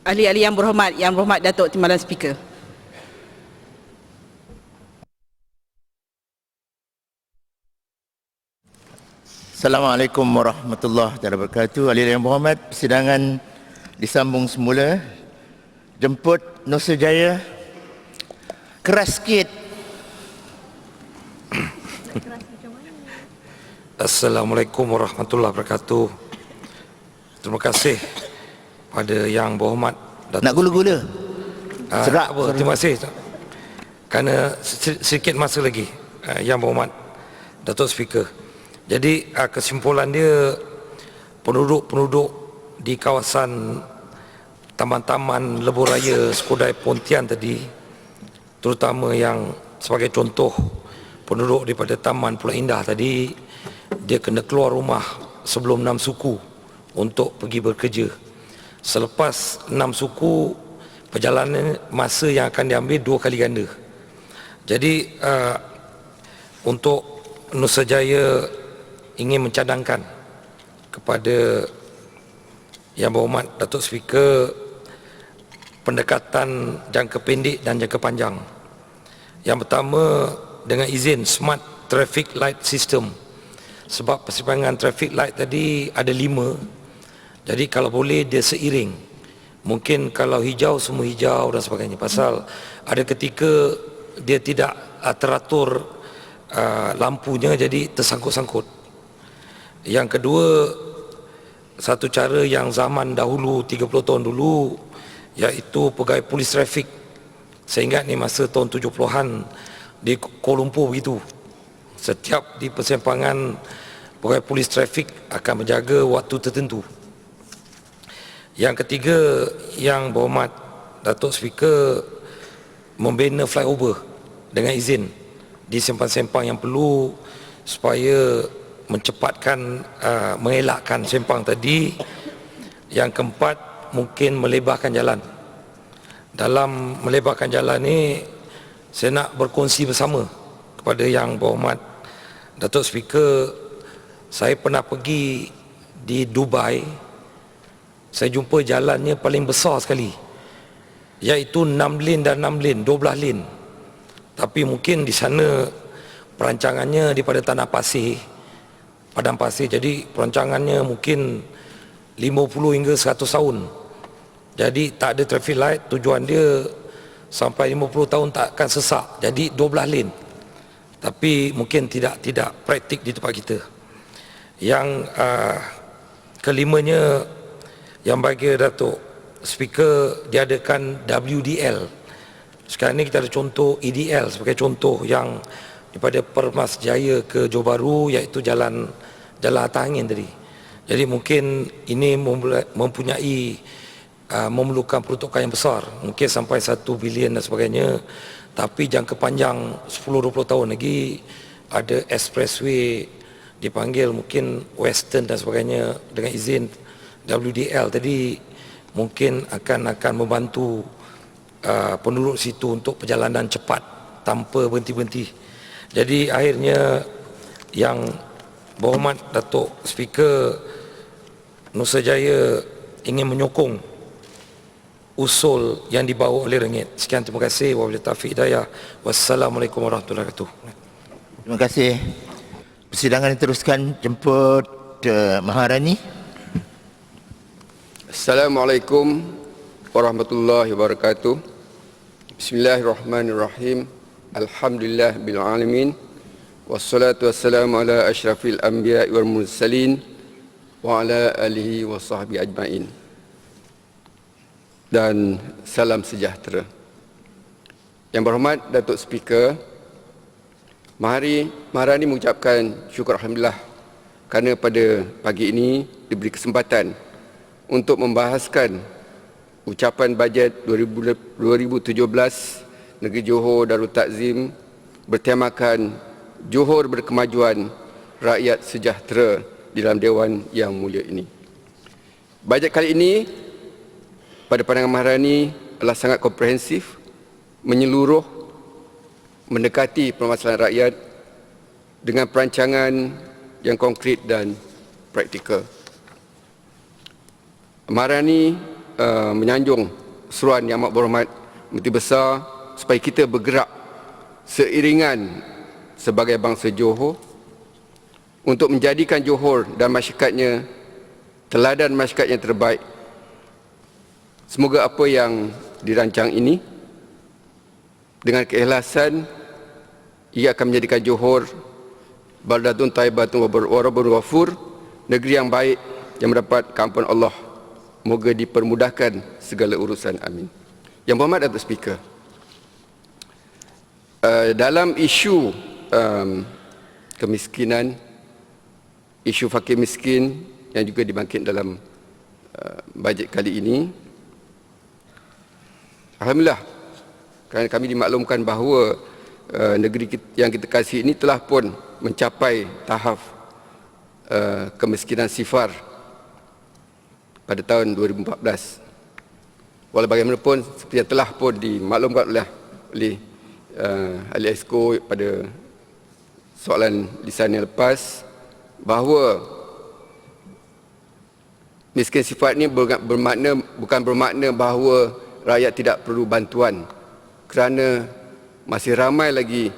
Ahli-ahli Yang Berhormat Datuk Timbalan Speaker. Assalamualaikum warahmatullahi wabarakatuh. Ahli yang berhormat, persidangan disambung semula. Jemput Nusa Jaya. Keras sikit. Assalamualaikum warahmatullahi wabarakatuh. Terima kasih pada Yang Berhormat Datuk. Nak gula-gula? Serak. Terima kasih. Kerana sedikit masa lagi, Yang Berhormat Datuk Speaker. Jadi kesimpulan dia, penduduk-penduduk di kawasan Taman-Taman Lebuh Raya Skudai Pontian tadi, terutama yang sebagai contoh penduduk daripada Taman Pulau Indah tadi, dia kena keluar rumah sebelum 6 suku untuk pergi bekerja. Selepas 6 suku, perjalanan masa yang akan diambil 2 kali ganda. Jadi untuk Nusa Jaya ingin mencadangkan kepada Yang Berhormat Datuk Speaker pendekatan jangka pendek dan jangka panjang. Yang pertama, dengan izin Smart Traffic Light System. Sebab persimpangan traffic light tadi ada 5. Jadi kalau boleh dia seiring. Mungkin kalau hijau semua hijau dan sebagainya. Pasal ada ketika dia tidak teratur lampunya, jadi tersangkut-sangkut. Yang kedua, satu cara yang zaman dahulu 30 tahun dulu, iaitu pegawai polis trafik. Saya ingat ni masa tahun 70-an di Kuala Lumpur begitu. Setiap di persimpangan, pegawai polis trafik akan menjaga waktu tertentu. Yang ketiga, Yang Berhormat Datuk Speaker membina flyover dengan izin di sempang-sempang yang perlu supaya mencepatkan, mengelakkan sempang tadi. Yang keempat, mungkin melebarkan jalan. Dalam melebarkan jalan ni, saya nak berkongsi bersama kepada Yang Berhormat Datuk Speaker. Saya pernah pergi di Dubai. Saya jumpa jalannya paling besar sekali, iaitu 6 lane dan 6 lane, 12 lane. Tapi mungkin di sana perancangannya daripada tanah pasir, padang pasir, jadi perancangannya mungkin 50 hingga 100 tahun. Jadi tak ada traffic light, tujuan dia sampai 50 tahun tak akan sesak. Jadi 12 lane. Tapi mungkin tidak praktik di tempat kita. Yang kelimanya, yang bagi Datuk Speaker, diadakan WDL. Sekarang ni kita ada contoh EDL sebagai contoh yang daripada Permas Jaya ke Johor Bahru, iaitu jalan atas angin tadi. Jadi mungkin ini mempunyai memerlukan peruntukan yang besar, mungkin sampai 1 bilion dan sebagainya. Tapi jangka panjang 10-20 tahun lagi, ada expressway dipanggil mungkin Western dan sebagainya dengan izin WDL tadi, mungkin akan membantu penduduk situ untuk perjalanan cepat tanpa berhenti-berhenti. Jadi akhirnya Yang Berhormat Datuk Speaker, Nusa Jaya ingin menyokong usul yang dibawa oleh Rengit. Sekian, terima kasih. Wabillahi taufiq hidayah. Wassalamualaikum warahmatullahi wabarakatuh. Terima kasih. Persidangan diteruskan. Jemput Maharani. Assalamualaikum warahmatullahi wabarakatuh. Bismillahirrahmanirrahim. Alhamdulillah bil alamin. Wassalatu wassalamu ala asyrafil anbiya'i wal mursalin wa ala alihi wa sahbihi ajma'in. Dan salam sejahtera. Yang Berhormat Datuk Speaker, Maharani mengucapkan syukur Alhamdulillah kerana pada pagi ini diberi kesempatan untuk membahaskan ucapan bajet 2017 Negeri Johor Darul Takzim bertemakan Johor berkemajuan, rakyat sejahtera di dalam Dewan yang mulia ini. Bajet kali ini pada pandangan Maharani adalah sangat komprehensif, menyeluruh, mendekati permasalahan rakyat dengan perancangan yang konkret dan praktikal. Maharani menyanjung seruan Yang Amat Berhormat Menteri Besar supaya kita bergerak seiringan sebagai bangsa Johor untuk menjadikan Johor dan masyarakatnya teladan masyarakat yang terbaik. Semoga apa yang dirancang ini dengan keikhlasan ia akan menjadikan Johor baldatun thayyibatun wa rabbun ghafur, negeri yang baik yang mendapat keampunan Allah. Moga dipermudahkan segala urusan. Amin. Yang berhormat Datuk Speaker, dalam isu kemiskinan, isu fakir miskin yang juga dibangkit dalam bajet kali ini, alhamdulillah kerana kami dimaklumkan bahawa negeri yang kita kasih ini telah pun mencapai tahap kemiskinan sifar pada tahun 2014. Walau bagaimanapun, seperti yang telah pun dimaklumkan oleh ahli Exco pada soalan lisan yang lepas, bahawa miskin sifat ini bukan bermakna bahawa rakyat tidak perlu bantuan, kerana masih ramai lagi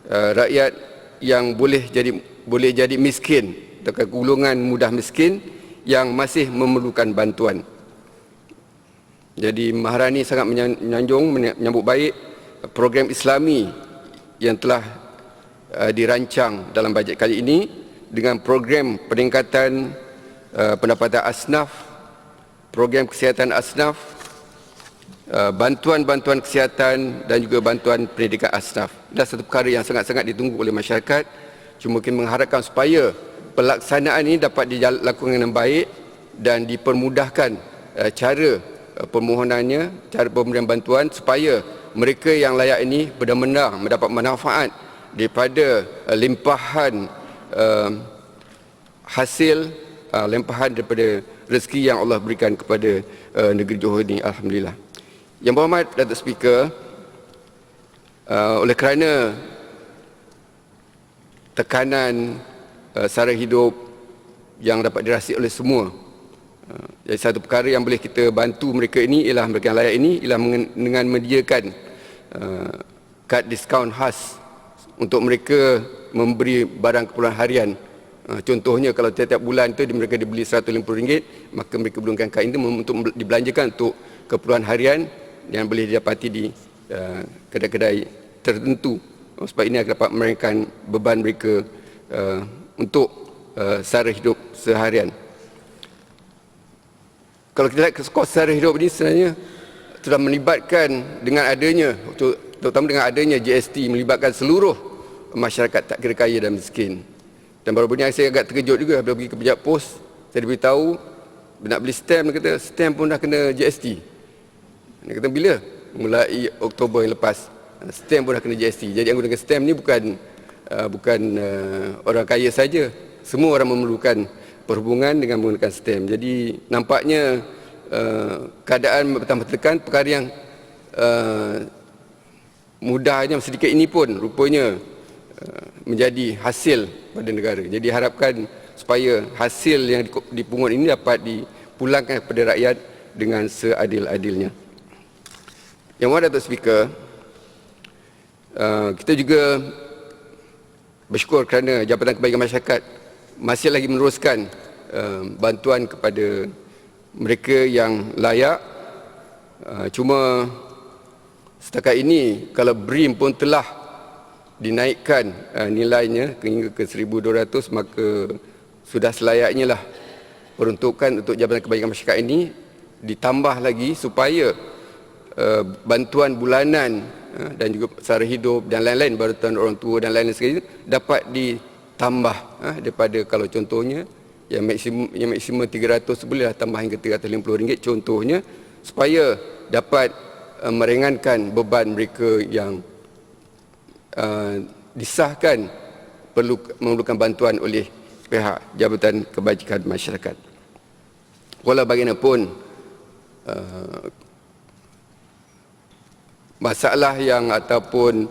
rakyat yang boleh jadi miskin atau golongan mudah miskin yang masih memerlukan bantuan. Jadi Maharani sangat menyambut baik program Islami yang telah dirancang dalam bajet kali ini dengan program peningkatan pendapatan asnaf, program kesihatan asnaf, bantuan-bantuan kesihatan dan juga bantuan pendidikan asnaf. Adalah satu perkara yang sangat-sangat ditunggu oleh masyarakat. Cuma kita mengharapkan supaya pelaksanaan ini dapat dilakukan dengan baik dan dipermudahkan cara permohonannya, cara pemberian bantuan, supaya mereka yang layak ini benar-benar mendapat manfaat daripada limpahan hasil, limpahan daripada rezeki yang Allah berikan kepada negeri Johor ini. Alhamdulillah. Yang berhormat Datuk Speaker, oleh kerana tekanan sara hidup yang dapat dirasai oleh semua, jadi satu perkara yang boleh kita bantu mereka ini ialah mereka yang layak ini ialah dengan menyediakan kad diskaun khas untuk mereka memberi barang keperluan harian. Contohnya kalau tiap-tiap bulan tu mereka dibeli RM150, maka mereka perlukan kad ini untuk dibelanjakan untuk keperluan harian yang boleh didapati di kedai-kedai tertentu. Sebab ini akan dapat meringankan beban mereka untuk sara hidup seharian. Kalau kita lihat kos sara hidup ini sebenarnya telah melibatkan dengan adanya, terutama dengan adanya GST, melibatkan seluruh masyarakat tak kira kaya dan miskin. Dan baru-baru ini saya agak terkejut juga bila pergi ke Pejabat Pos, saya diberitahu nak beli stamp, dia kata stamp pun dah kena GST. Dia kata bila? Mulai Oktober yang lepas, stamp pun dah kena GST. Jadi yang gunakan stamp ni bukan orang kaya saja, semua orang memerlukan perhubungan dengan menggunakan stamp. Jadi nampaknya keadaan bertambah tekan, perkara yang mudahnya sedikit ini pun rupanya menjadi hasil pada negara. Jadi harapkan supaya hasil yang dipungut ini dapat dipulangkan kepada rakyat dengan seadil-adilnya. Yang mana Datuk Speaker, kita juga bersyukur kerana Jabatan Kebaikan Masyarakat masih lagi meneruskan bantuan kepada mereka yang layak. Cuma setakat ini kalau BRIM pun telah dinaikkan nilainya hingga ke 1,200, maka sudah selayaknya lah peruntukan untuk Jabatan Kebaikan Masyarakat ini ditambah lagi supaya bantuan bulanan dan juga sara hidup dan lain-lain, bantuan orang tua dan lain-lain sebagainya dapat ditambah daripada, kalau contohnya yang maksimum 300 bolehlah tambah hingga RM350 contohnya, supaya dapat meringankan beban mereka yang disahkan memerlukan bantuan oleh pihak Jabatan Kebajikan Masyarakat. Walau bagaimanapun, masalah yang ataupun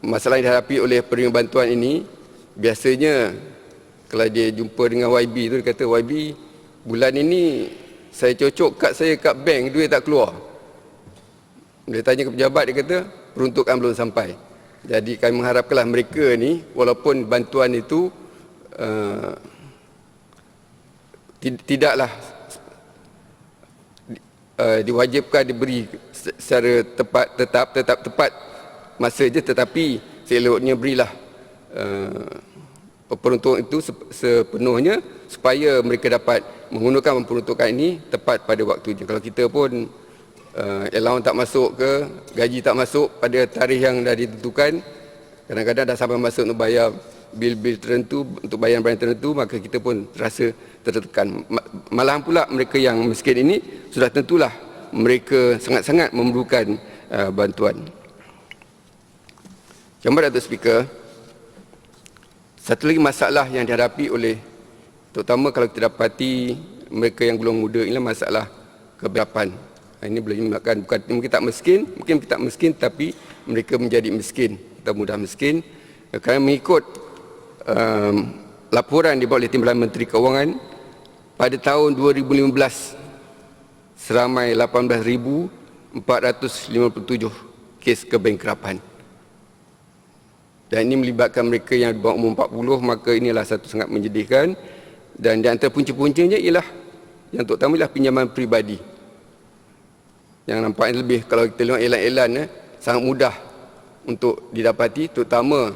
masalah yang dihadapi oleh penerima bantuan ini, biasanya kalau dia jumpa dengan YB tu, dia kata YB bulan ini saya cocok kad saya kat bank, duit tak keluar. Dia tanya ke pejabat, dia kata peruntukan belum sampai. Jadi kami mengharapkanlah mereka ni, walaupun bantuan itu tidaklah diwajibkan diberi secara tetap tepat masa je, tetapi seeloknya berilah peruntukan itu sepenuhnya supaya mereka dapat menggunakan peruntukan ini tepat pada waktunya. Kalau kita pun allowance tak masuk ke, gaji tak masuk pada tarikh yang dah ditentukan, kadang-kadang dah sampai masuk untuk bayar bil-bil tertentu, untuk bayaran-bayaran tertentu, maka kita pun terasa tertekan. Malahan pula mereka yang miskin ini sudah tentulah mereka sangat-sangat memerlukan bantuan. Yang mana, Datuk Speaker, satu lagi masalah yang dihadapi oleh, terutama kalau kita dapati mereka yang golongan muda, inilah masalah keberapan. Ini boleh menyebabkan bukan mungkin tak miskin, tapi mereka menjadi miskin atau mudah miskin. Kerana mengikut laporan dibuat oleh Timbalan Menteri Keuangan, pada tahun 2015 seramai 18,457 kes kebangkrapan. Dan ini melibatkan mereka yang di bawah umur 40, maka inilah satu sangat menyedihkan. Dan di antara punca-puncanya ialah, yang terutama ialah pinjaman peribadi. Yang nampaknya lebih, kalau kita lihat elan-elan, sangat mudah untuk didapati, terutama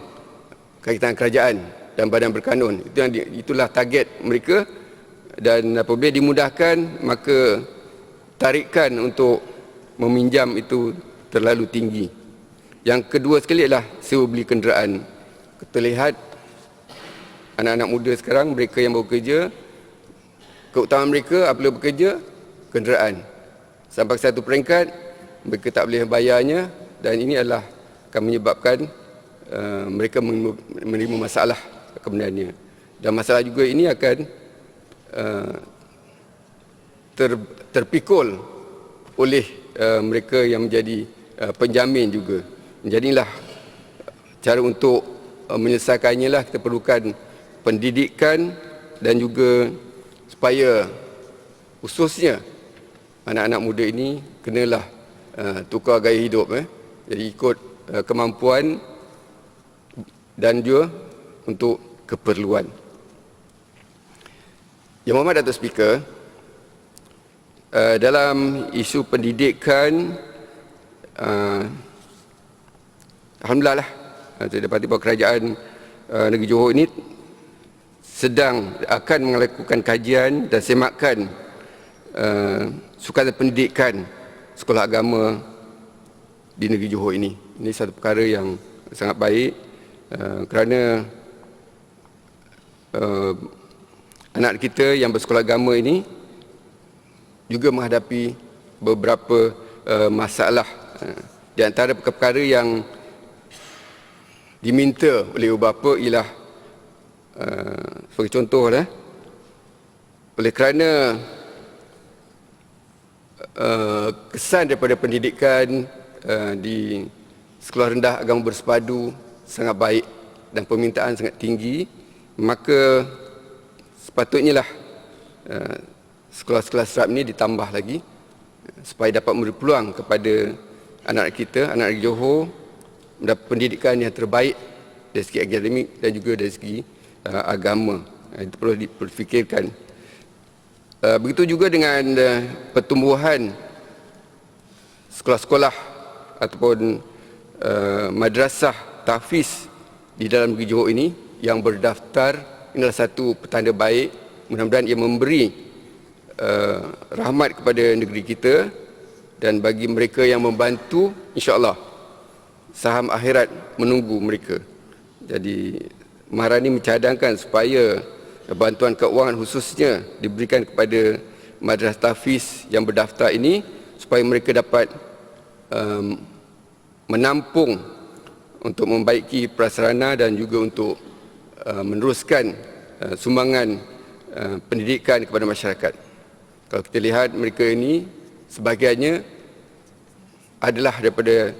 kaitan kerajaan dan badan berkanun. Itulah target mereka, dan apabila dimudahkan, maka tarikan untuk meminjam itu terlalu tinggi. Yang kedua sekali adalah sewa beli kenderaan. Kita lihat anak-anak muda sekarang, mereka yang bekerja, keutamaan mereka apabila bekerja, kenderaan. Sampai satu peringkat, mereka tak boleh bayarnya, dan ini adalah akan menyebabkan mereka menerima masalah kemudiannya. Dan masalah juga ini akan terpikul oleh mereka yang menjadi penjamin juga. Jadilah cara untuk menyelesaikannya lah, kita perlukan pendidikan dan juga supaya khususnya anak-anak muda ini kenalah tukar gaya hidup, jadi ikut kemampuan dan juga untuk keperluan. Yang Mohd Datuk Speaker, dalam isu pendidikan, alhamdulillah lah, saya dapati bahawa kerajaan negeri Johor ini akan melakukan kajian dan semakan sukatan pendidikan sekolah agama di negeri Johor ini. Ini satu perkara yang sangat baik, kerana anak kita yang bersekolah agama ini juga menghadapi beberapa masalah. Di antara perkara yang diminta oleh ibu bapa ialah sebagai contoh oleh kerana kesan daripada pendidikan di sekolah rendah agama bersepadu sangat baik dan permintaan sangat tinggi, maka sepatutnya lah sekolah-sekolah serap ini ditambah lagi supaya dapat memberi peluang kepada anak kita, anak Johor, mendapat pendidikan yang terbaik dari segi akademik dan juga dari segi agama. Itu perlu difikirkan. Begitu juga dengan pertumbuhan sekolah-sekolah ataupun madrasah tahfiz di dalam negeri Johor ini yang berdaftar. Inilah satu petanda baik. Mudah-mudahan ia memberi rahmat kepada negeri kita, dan bagi mereka yang membantu, insya-Allah saham akhirat menunggu mereka. Jadi Maharani mencadangkan supaya bantuan keuangan khususnya diberikan kepada madrasah tahfiz yang berdaftar ini, supaya mereka dapat menampung untuk membaiki prasarana dan juga untuk meneruskan sumbangan pendidikan kepada masyarakat. Kalau kita lihat, mereka ini sebahagiannya adalah daripada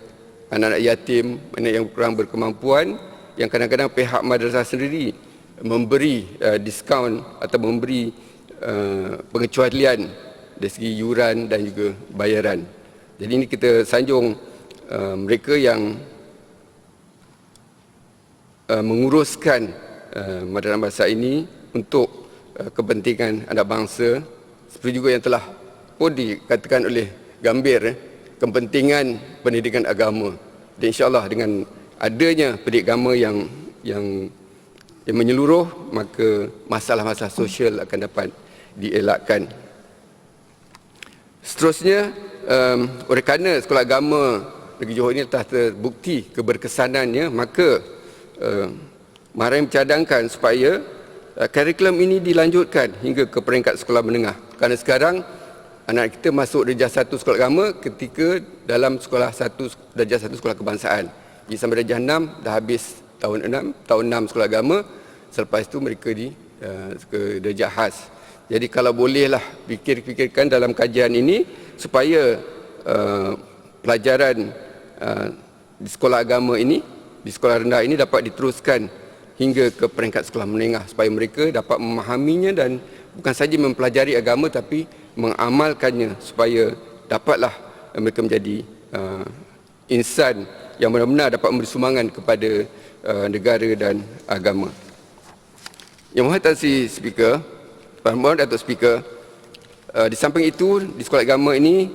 anak-anak yatim, anak yang kurang berkemampuan, yang kadang-kadang pihak madrasah sendiri memberi diskaun atau memberi pengecualian dari segi yuran dan juga bayaran. Jadi ini kita sanjung mereka yang menguruskan madrasah madrasah ini untuk kepentingan anak bangsa, seperti juga yang telah pun dikatakan oleh Gambir, kepentingan pendidikan agama. Dan insya-Allah dengan adanya pendidikan agama yang menyeluruh, maka masalah-masalah sosial akan dapat dielakkan. Seterusnya, oleh kerana sekolah agama negeri Johor ini telah terbukti keberkesanannya, maka Maharaini mencadangkan supaya kurikulum ini dilanjutkan hingga ke peringkat sekolah menengah. Kerana sekarang anak kita masuk darjah 1 sekolah agama ketika dalam sekolah 1 darjah 1 sekolah kebangsaan. Jadi sampai darjah 6 dah habis tahun 6 sekolah agama, selepas itu mereka ke darjah khas. Jadi kalau bolehlah fikirkan dalam kajian ini supaya pelajaran di sekolah agama ini, di sekolah rendah ini dapat diteruskan hingga ke peringkat sekolah menengah supaya mereka dapat memahaminya dan bukan saja mempelajari agama tapi mengamalkannya supaya dapatlah mereka menjadi insan yang benar-benar dapat memberi sumbangan kepada negara dan agama. Yang Mohd Tan Speaker, Mohd Datuk Speaker, di samping itu di sekolah agama ini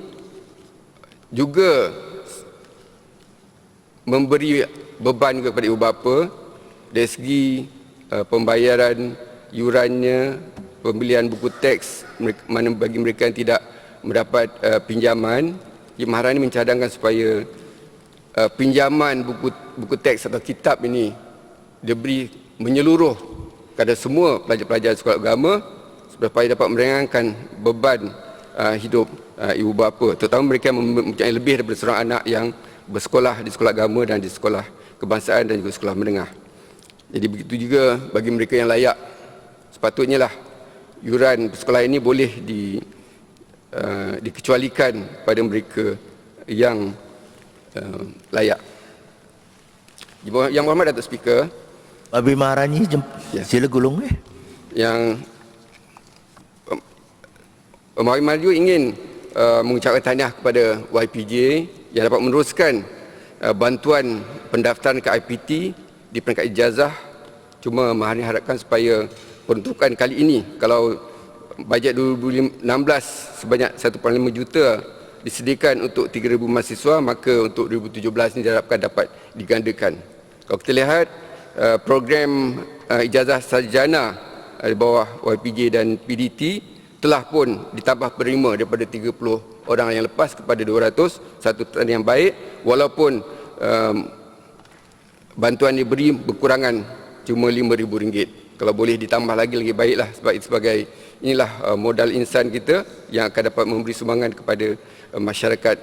juga memberi beban kepada ibu bapa dari segi pembayaran yurannya, pembelian buku teks mana bagi mereka yang tidak mendapat pinjaman. Maharaini mencadangkan supaya pinjaman buku teks atau kitab ini diberi menyeluruh kepada semua pelajar-pelajar sekolah agama supaya dapat meringankan beban hidup ibu bapa, terutama mereka yang mempunyai lebih daripada seorang anak yang bersekolah di sekolah agama dan di sekolah kebangsaan dan juga sekolah menengah. Jadi begitu juga bagi mereka yang layak, sepatutnya lah yuran sekolah ini boleh dikecualikan pada mereka yang layak. Yang Berhormat Datuk Speaker, Abi Maharaini Ya. sila gulung yang Maharaini Maju ingin mengucapkan tahniah kepada YPJ yang dapat meneruskan bantuan pendaftaran ke IPT di peringkat ijazah. Cuma Maharaini harapkan supaya peruntukan kali ini, kalau bajet 2016 sebanyak 1.5 juta disediakan untuk 3,000 mahasiswa, maka untuk 2017 ini diharapkan dapat digandakan. Kalau kita lihat program ijazah sarjana di bawah YPJ dan PDT telah pun ditambah penerima daripada 30 orang yang lepas kepada 200, satu tanda yang baik, walaupun bantuan diberi berkurangan cuma RM5,000. Kalau boleh ditambah lagi baiklah, sebab sebagai inilah modal insan kita yang akan dapat memberi sumbangan kepada masyarakat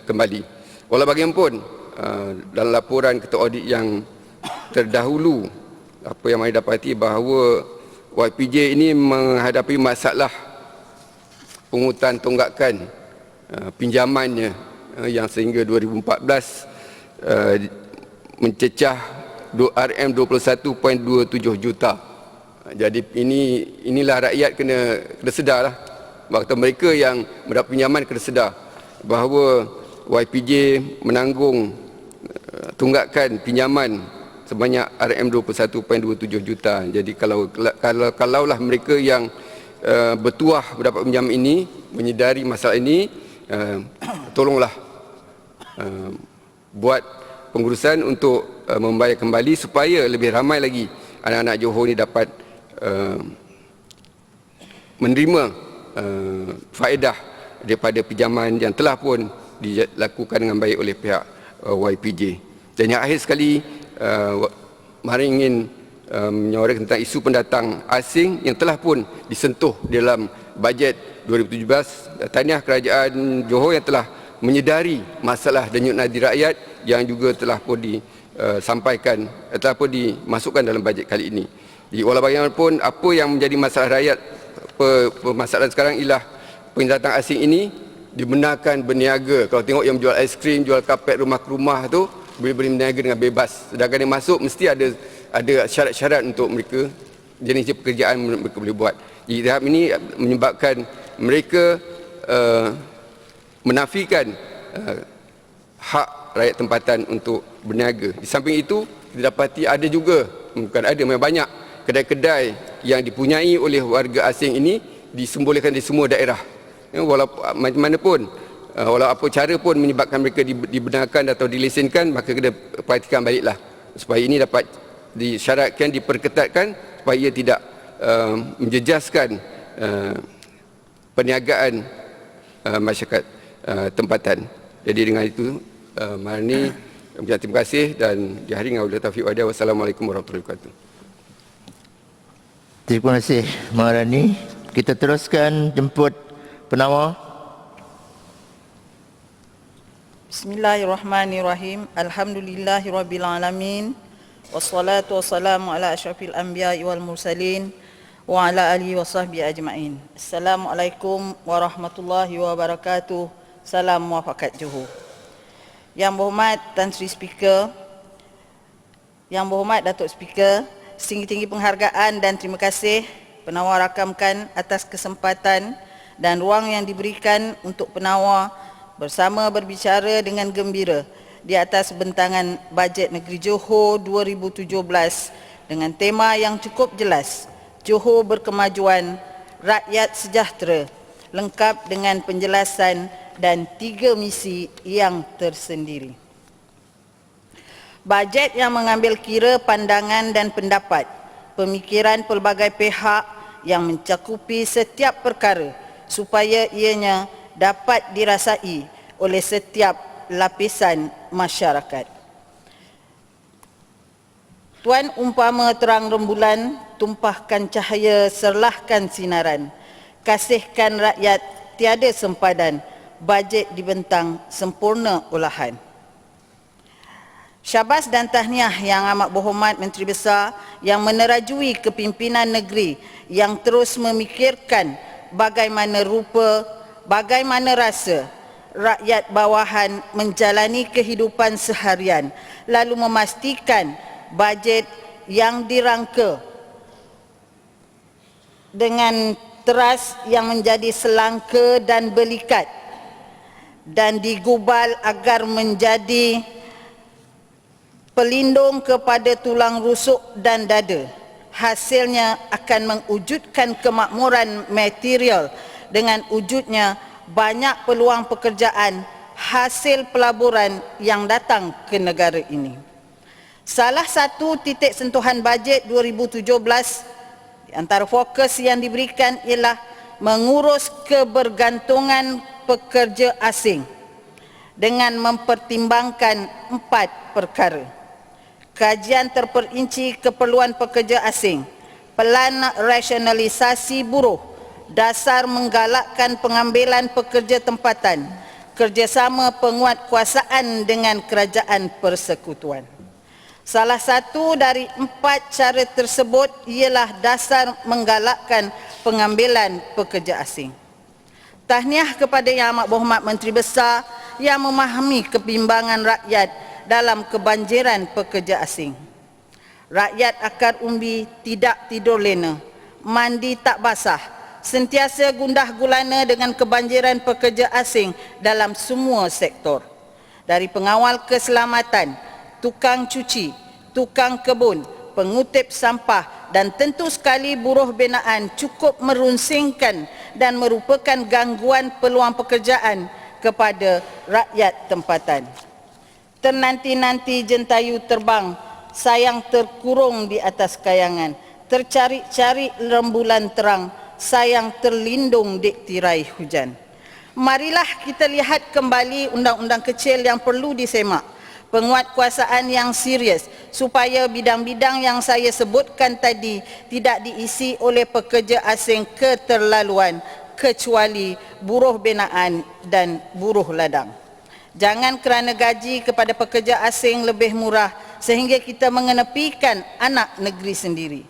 kembali. Walau bagaimanapun dalam laporan ketua audit yang terdahulu, apa yang saya dapati bahawa YPJ ini menghadapi masalah pungutan tunggakan pinjamannya yang sehingga 2014 mencecah RM21.27 juta. Jadi inilah rakyat kena sedarlah. Waktu mereka yang mendapat pinjaman kena sedar bahawa YPJ menanggung tunggakan pinjaman sebanyak RM21.27 juta. Jadi kalaulah mereka yang bertuah mendapat pinjaman ini menyedari masalah ini, tolonglah buat pengurusan untuk membayar kembali supaya lebih ramai lagi anak-anak Johor ini dapat menerima faedah daripada pinjaman yang telah pun dilakukan dengan baik oleh pihak YPJ. Dan yang akhir sekali, mari ingin menyuarakan tentang isu pendatang asing yang telah pun disentuh dalam bajet 2017. Tahniah kerajaan Johor yang telah menyedari masalah denyut nadi rakyat yang juga telah pun disampaikan, telah pun dimasukkan dalam bajet kali ini. Jadi walau bagaimanapun, apa yang menjadi masalah rakyat, permasalahan sekarang ialah pendatang asing ini dibenarkan berniaga. Kalau tengok yang jual aiskrim, jual kapet rumah ke rumah tu, boleh berniaga dengan bebas. Sedangkan dia masuk mesti ada syarat-syarat untuk mereka, jenis pekerjaan mereka boleh buat. Ijtihad ini menyebabkan mereka menafikan hak rakyat tempatan untuk berniaga. Di samping itu, kita dapati ada juga, bukan ada, memang banyak kedai-kedai yang dipunyai oleh warga asing ini disembolehkan di semua daerah. Walaupun macam mana pun, walau apa cara pun menyebabkan mereka dibenarkan atau dilesenkan, maka kena perhatikan baliklah supaya ini dapat disyaratkan, diperketatkan supaya ia tidak menjejaskan perniagaan masyarakat tempatan. Jadi dengan itu, malam ini terima kasih dan dihadiri dengan wabillahi taufiq wal hidayah. Wassalamualaikum warahmatullahi wabarakatuh. Terima kasih Maharani. Kita teruskan jemput penawar. Bismillahirrahmanirrahim. Alhamdulillahirabbil alamin. Wassalatu wassalamu ala asyrafil anbiya'i wal mursalin wa ala alihi wa sahbihi ajma'in. Assalamualaikum warahmatullahi wabarakatuh. Salam muafakat Johor. Yang berhormat Tan Sri Speaker, Yang berhormat Datuk Speaker, setinggi-tinggi penghargaan dan terima kasih penawar rakamkan atas kesempatan dan ruang yang diberikan untuk penawar bersama berbicara dengan gembira di atas bentangan bajet negeri Johor 2017 dengan tema yang cukup jelas, Johor berkemajuan, rakyat sejahtera, lengkap dengan penjelasan dan 3 misi yang tersendiri. Bajet yang mengambil kira pandangan dan pendapat, pemikiran pelbagai pihak yang mencakupi setiap perkara supaya ianya dapat dirasai oleh setiap lapisan masyarakat. Tuan umpama terang rembulan, tumpahkan cahaya, serlahkan sinaran, kasihkan rakyat tiada sempadan, bajet dibentang sempurna olahan. Syabas dan tahniah yang amat berhormat Menteri Besar yang menerajui kepimpinan negeri yang terus memikirkan bagaimana rupa, bagaimana rasa rakyat bawahan menjalani kehidupan seharian, lalu memastikan bajet yang dirangka dengan teras yang menjadi selangka dan belikat dan digubal agar menjadi pelindung kepada tulang rusuk dan dada. Hasilnya akan mewujudkan kemakmuran material dengan wujudnya banyak peluang pekerjaan hasil pelaburan yang datang ke negara ini. Salah satu titik sentuhan bajet 2017 di antara fokus yang diberikan ialah mengurus kebergantungan pekerja asing dengan mempertimbangkan 4 perkara. Kajian terperinci keperluan pekerja asing, pelan rasionalisasi buruh, dasar menggalakkan pengambilan pekerja tempatan, kerjasama penguatkuasaan dengan kerajaan persekutuan. Salah satu dari 4 cara tersebut ialah dasar menggalakkan pengambilan pekerja asing. Tahniah kepada Yang Amat Berhormat Menteri Besar yang memahami kebimbangan rakyat dalam kebanjiran pekerja asing. Rakyat akar umbi tidak tidur lena, mandi tak basah, sentiasa gundah gulana dengan kebanjiran pekerja asing dalam semua sektor. Dari pengawal keselamatan, tukang cuci, tukang kebun, pengutip sampah dan tentu sekali buruh binaan cukup merunsingkan dan merupakan gangguan peluang pekerjaan kepada rakyat tempatan. Ternanti-nanti jentayu terbang, sayang terkurung di atas kayangan, tercari-cari rembulan terang, sayang terlindung di tirai hujan. Marilah kita lihat kembali undang-undang kecil yang perlu disemak, penguatkuasaan yang serius supaya bidang-bidang yang saya sebutkan tadi tidak diisi oleh pekerja asing keterlaluan kecuali buruh binaan dan buruh ladang. Jangan kerana gaji kepada pekerja asing lebih murah sehingga kita mengenepikan anak negeri sendiri.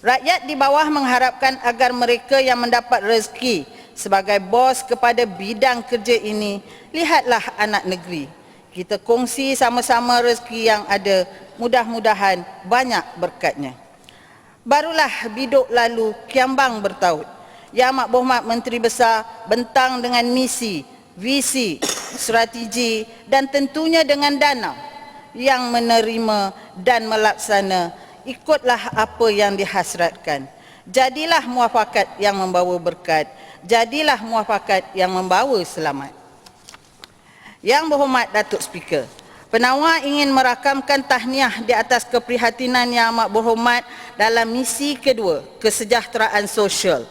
Rakyat di bawah mengharapkan agar mereka yang mendapat rezeki sebagai bos kepada bidang kerja ini, lihatlah anak negeri. Kita kongsi sama-sama rezeki yang ada, mudah-mudahan banyak berkatnya. Barulah biduk lalu kiambang bertaut. Yang Amat Berhormat Menteri Besar bentang dengan misi, visi, strategi dan tentunya dengan dana yang menerima dan melaksana ikutlah apa yang dihasratkan. Jadilah muafakat yang membawa berkat, jadilah muafakat yang membawa selamat. Yang Berhormat Datuk Speaker, penawar ingin merakamkan tahniah di atas keprihatinan Yang Amat Berhormat dalam misi kedua, kesejahteraan sosial.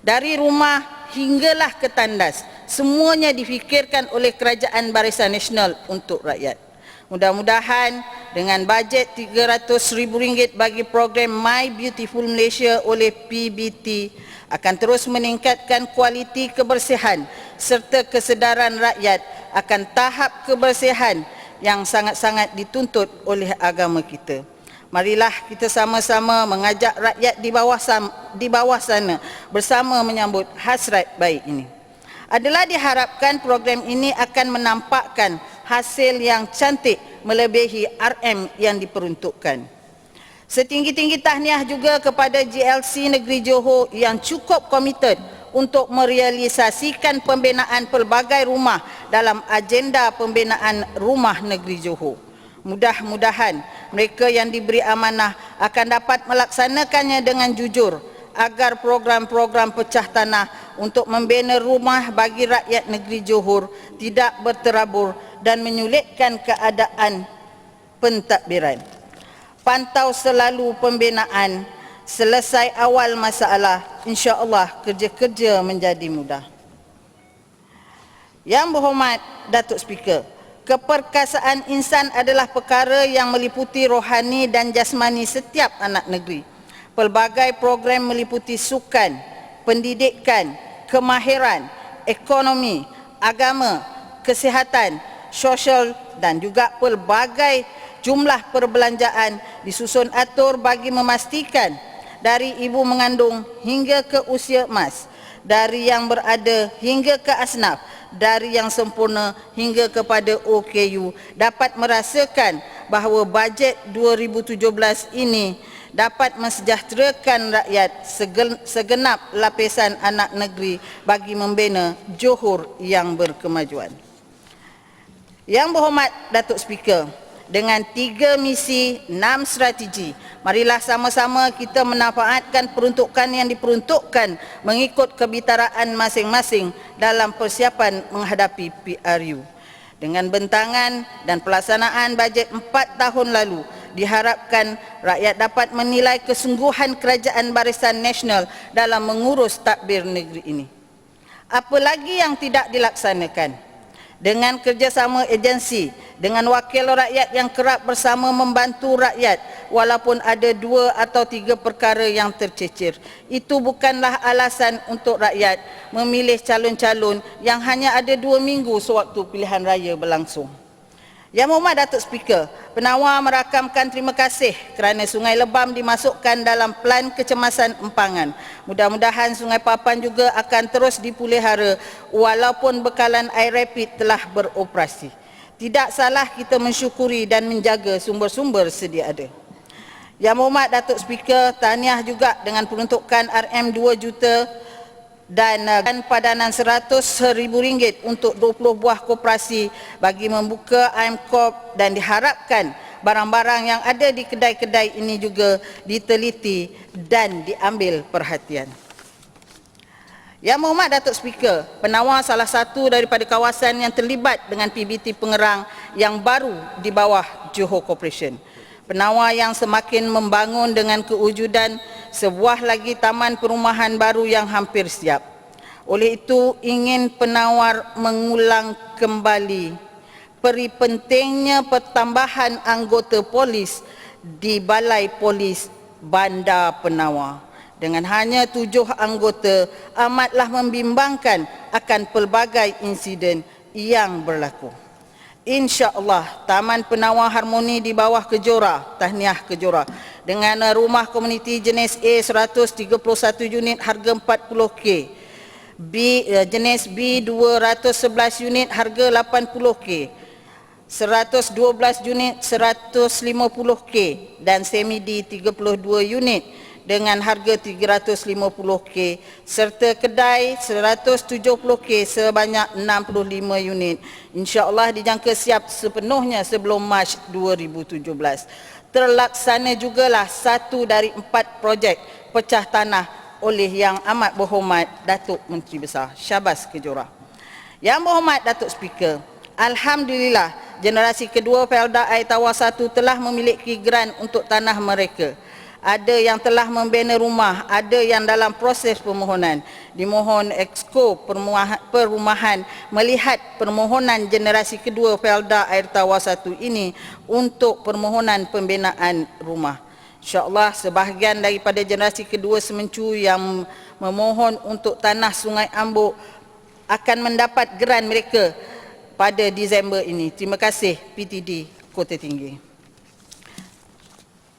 Dari rumah hinggalah ke tandas, semuanya difikirkan oleh Kerajaan Barisan Nasional untuk rakyat. Mudah-mudahan dengan bajet RM300,000 bagi program My Beautiful Malaysia oleh PBT akan terus meningkatkan kualiti kebersihan serta kesedaran rakyat akan tahap kebersihan yang sangat-sangat dituntut oleh agama kita. Marilah kita sama-sama mengajak rakyat di bawah sana bersama menyambut hasrat baik ini. Adalah diharapkan program ini akan menampakkan hasil yang cantik melebihi RM yang diperuntukkan. Setinggi-tinggi tahniah juga kepada GLC Negeri Johor yang cukup komited untuk merealisasikan pembinaan pelbagai rumah dalam agenda pembinaan rumah negeri Johor. Mudah-mudahan mereka yang diberi amanah akan dapat melaksanakannya dengan jujur agar program-program pecah tanah untuk membina rumah bagi rakyat negeri Johor tidak berterabur dan menyulitkan keadaan pentadbiran. Pantau selalu pembinaan, selesai awal masalah, insya-Allah kerja-kerja menjadi mudah. Yang Berhormat Datuk Speaker, keperkasaan insan adalah perkara yang meliputi rohani dan jasmani setiap anak negeri. Pelbagai program meliputi sukan, pendidikan, kemahiran, ekonomi, agama, kesihatan, sosial dan juga pelbagai jumlah perbelanjaan disusun atur bagi memastikan dari ibu mengandung hingga ke usia emas, dari yang berada hingga ke asnaf, dari yang sempurna hingga kepada OKU dapat merasakan bahawa bajet 2017 ini dapat mensejahterakan rakyat segenap lapisan anak negeri bagi membina Johor yang berkemajuan. Yang Berhormat Datuk Speaker, dengan 3 misi, 6 strategi, marilah sama-sama kita memanfaatkan peruntukan yang diperuntukkan mengikut kebitaraan masing-masing dalam persiapan menghadapi PRU. Dengan bentangan dan pelaksanaan bajet 4 tahun lalu, diharapkan rakyat dapat menilai kesungguhan Kerajaan Barisan Nasional dalam mengurus tadbir negeri ini. Apa lagi yang tidak dilaksanakan? Dengan kerjasama agensi, dengan wakil rakyat yang kerap bersama membantu rakyat walaupun ada 2 atau 3 perkara yang tercecer. Itu bukanlah alasan untuk rakyat memilih calon-calon yang hanya ada 2 minggu sewaktu pilihan raya berlangsung. Yang Berhormat Datuk Speaker, penawar merakamkan terima kasih kerana Sungai Lebam dimasukkan dalam Plan Kecemasan Empangan. Mudah-mudahan Sungai Papan juga akan terus dipelihara walaupun bekalan air rapid telah beroperasi. Tidak salah kita mensyukuri dan menjaga sumber-sumber sedia ada. Yang Berhormat Datuk Speaker, tahniah juga dengan peruntukan RM 2 juta dan padanan RM100,000 untuk 20 buah koperasi bagi membuka IMCorp, dan diharapkan barang-barang yang ada di kedai-kedai ini juga diteliti dan diambil perhatian. Yang Berhormat Datuk Speaker, penawar salah satu daripada kawasan yang terlibat dengan PBT Pengerang yang baru di bawah Johor Corporation. Penawar yang semakin membangun dengan kewujudan sebuah lagi taman perumahan baru yang hampir siap. Oleh itu, ingin penawar mengulang kembali peri pentingnya pertambahan anggota polis di Balai Polis Bandar Penawar. Dengan hanya 7 anggota, amatlah membimbangkan akan pelbagai insiden yang berlaku. InsyaAllah, Taman Penawar Harmoni di bawah Kejora, tahniah Kejora, dengan rumah komuniti jenis A 131 unit harga RM40,000, jenis B 211 unit harga RM80,000, 112 unit RM150,000 dan semi D 32 unit dengan harga 350K serta kedai 170K sebanyak 65 unit. InsyaAllah dijangka siap sepenuhnya sebelum Mac 2017. Terlaksana jugalah 1 dari 4 projek pecah tanah oleh Yang Amat Berhormat Datuk Menteri Besar Syahbaz Kejorah. Yang Berhormat Datuk Speaker, alhamdulillah generasi kedua Felda Air Tawar 1 telah memiliki grant untuk tanah mereka. Ada yang telah membina rumah, ada yang dalam proses permohonan. Dimohon Exco Perumahan melihat permohonan generasi kedua Felda Air Tawar 1 ini untuk permohonan pembinaan rumah. InsyaAllah sebahagian daripada generasi kedua Semencu yang memohon untuk tanah Sungai Ambuk akan mendapat grant mereka pada Disember ini. Terima kasih PTD Kota Tinggi.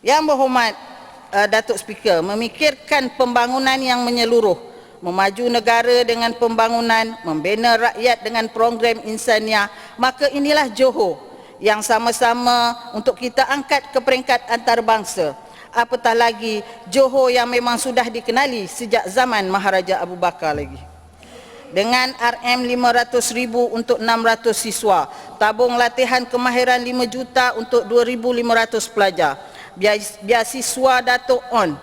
Yang Berhormat Datuk Speaker, memikirkan pembangunan yang menyeluruh, memaju negara dengan pembangunan, membina rakyat dengan program insaniah, maka inilah Johor yang sama-sama untuk kita angkat ke peringkat antarabangsa. Apatah lagi Johor yang memang sudah dikenali sejak zaman Maharaja Abu Bakar lagi. Dengan RM500,000 untuk 600 siswa, tabung latihan kemahiran 5 juta untuk 2,500 pelajar, beasiswa Datuk On,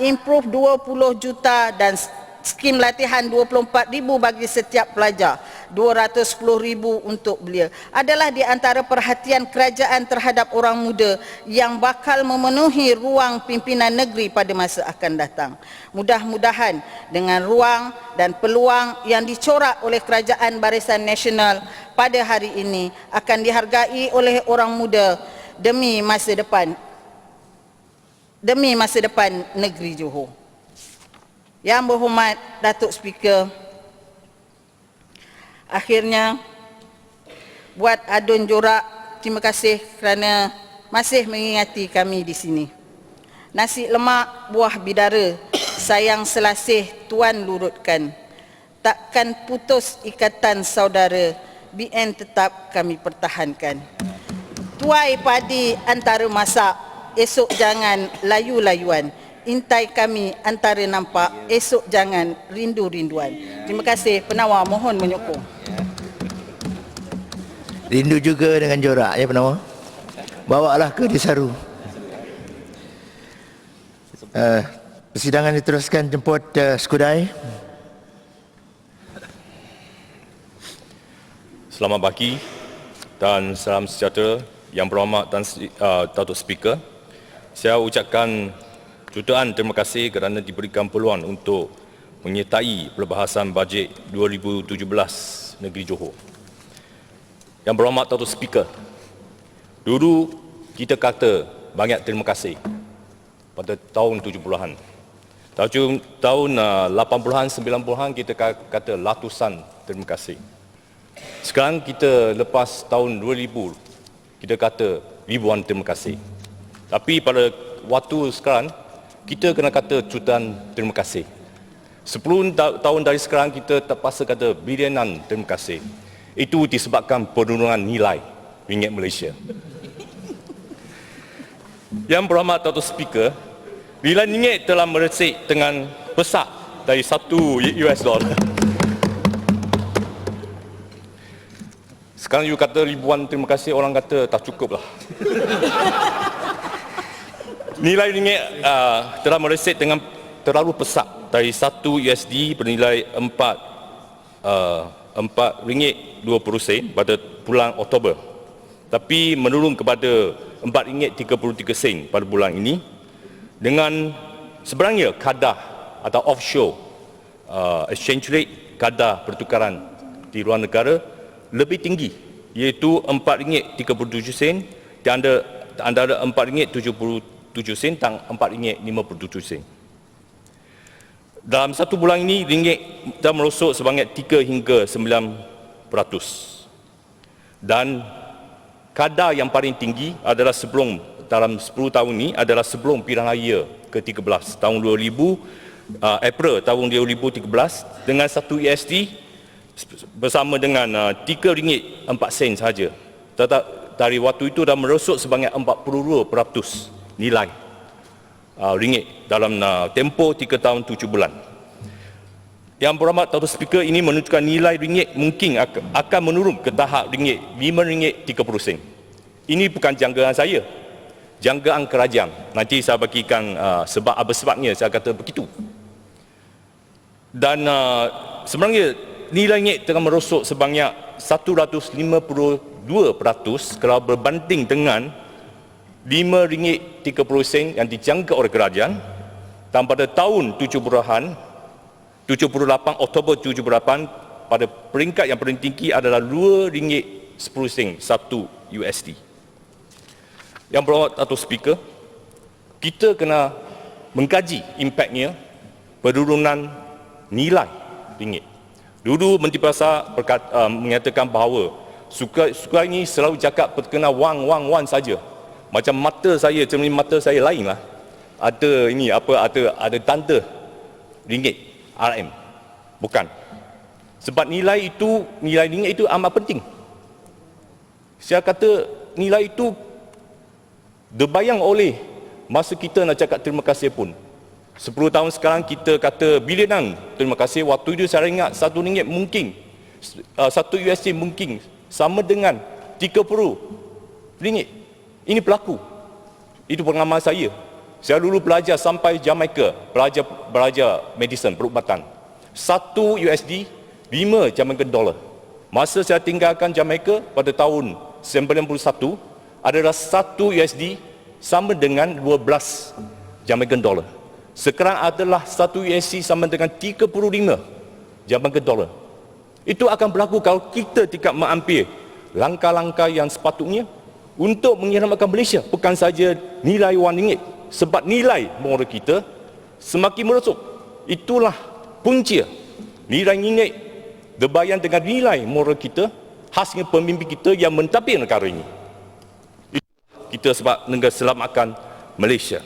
improve 20 juta dan skim latihan 24,000 bagi setiap pelajar, 210,000 untuk belia, adalah di antara perhatian kerajaan terhadap orang muda yang bakal memenuhi ruang pimpinan negeri pada masa akan datang. Mudah-mudahan dengan ruang dan peluang yang dicorak oleh Kerajaan Barisan Nasional pada hari ini akan dihargai oleh orang muda demi masa depan negeri Johor. Yang Berhormat Datuk Speaker, akhirnya buat Adun Jorak, terima kasih kerana masih mengingati kami di sini. Nasi lemak buah bidara, sayang selasih tuan lurutkan. Takkan putus ikatan saudara, BN tetap kami pertahankan. Tuai padi antara masak, esok jangan layu-layuan. Intai kami antara nampak, esok jangan rindu-rinduan. Terima kasih, penawar mohon menyokong. Rindu juga dengan Jorak ya penawar. Bawalah ke Desaru. Persidangan diteruskan, jemput Skudai. Selamat pagi dan salam sejahtera Yang Berhormat dan Datuk Speaker. Saya ucapkan jutaan terima kasih kerana diberikan peluang untuk menyertai perbahasan bajet 2017 negeri Johor. Yang Berhormat Datuk Speaker, dulu kita kata banyak terima kasih pada tahun 70-an. Tahun 80-an, 90-an kita kata ratusan terima kasih. Sekarang kita lepas tahun 2000, kita kata ribuan terima kasih. Tapi pada waktu sekarang, kita kena kata jutaan terima kasih. 10 tahun dari sekarang kita terpaksa kata bilianan terima kasih. Itu disebabkan penurunan nilai ringgit Malaysia. Yang Berhormat Datuk Speaker, nilai ringgit telah meresik dengan pesat dari $1. Sekarang you kata ribuan terima kasih, orang kata tak cukup lah. Nilai ringgit telah meresik dengan terlalu pesat dari $1 bernilai RM4.20 pada bulan Oktober, tapi menurun kepada RM4.33 pada bulan ini. Dengan sebenarnya kadar atau offshore exchange rate, kadar pertukaran di luar negara lebih tinggi, iaitu RM4.37 di antara RM4.77 dan RM4.57. Dalam satu bulan ini, ringgit dah merosot sebanyak 3 hingga 9%. Dan kadar yang paling tinggi adalah dalam 10 tahun ini adalah sebelum pilihan raya ke-13 tahun 2000, April tahun 2013 dengan $1 bersama dengan RM3.04 sahaja. Dari waktu itu dah merosot sebanyak 42% nilai ringgit dalam tempoh 3 tahun 7 bulan. Yang berhormat Tuan Speaker, ini menunjukkan nilai ringgit mungkin akan menurun ke tahap ringgit RM5.30. Ini bukan jangkaan saya, jangkaan kerajaan. Nanti saya bagikan sebabnya saya kata begitu. Dan sebenarnya nilai ringgit tengah merosot sebanyak 152% kalau berbanding dengan RM5.30 yang dijangka oleh kerajaan, dan pada tahun 78 Oktober 78 pada peringkat yang paling tinggi adalah RM2.10 satu USD. Yang berhormat Dato' Speaker, kita kena mengkaji impaknya penurunan nilai ringgit. Dulu Menteri Pasar menyatakan bahawa suka ini selalu cakap perkena wang saja. Macam mata saya, cermin mata saya lain lah. Ada tanda ringgit RM. Bukan. Sebab nilai ringgit itu amat penting. Saya kata nilai itu terbayang oleh masa kita nak cakap terima kasih pun. 10 tahun sekarang kita kata bilion terima kasih. Waktu itu saya ingat RM1 mungkin, $1 mungkin sama dengan RM30. Ini berlaku. Itu pengalaman saya. Saya dulu belajar sampai Jamaica, belajar medicine, perubatan. $1 5 Jamaican dollar. Masa saya tinggalkan Jamaica pada tahun 91 adalah $1 sama dengan 12 Jamaican dollar. Sekarang adalah $1 sama dengan 35 Jamaican dollar. Itu akan berlaku kalau kita tidak mengambil langkah-langkah yang sepatutnya untuk menyelamatkan Malaysia. Bukan saja nilai wang ringgit, sebab nilai moral kita semakin merosot. Itulah punca nilai ringgit berbayang dengan nilai moral kita, khasnya pemimpin kita yang mentadbir negara ini. Kita sebab negara selamatkan Malaysia.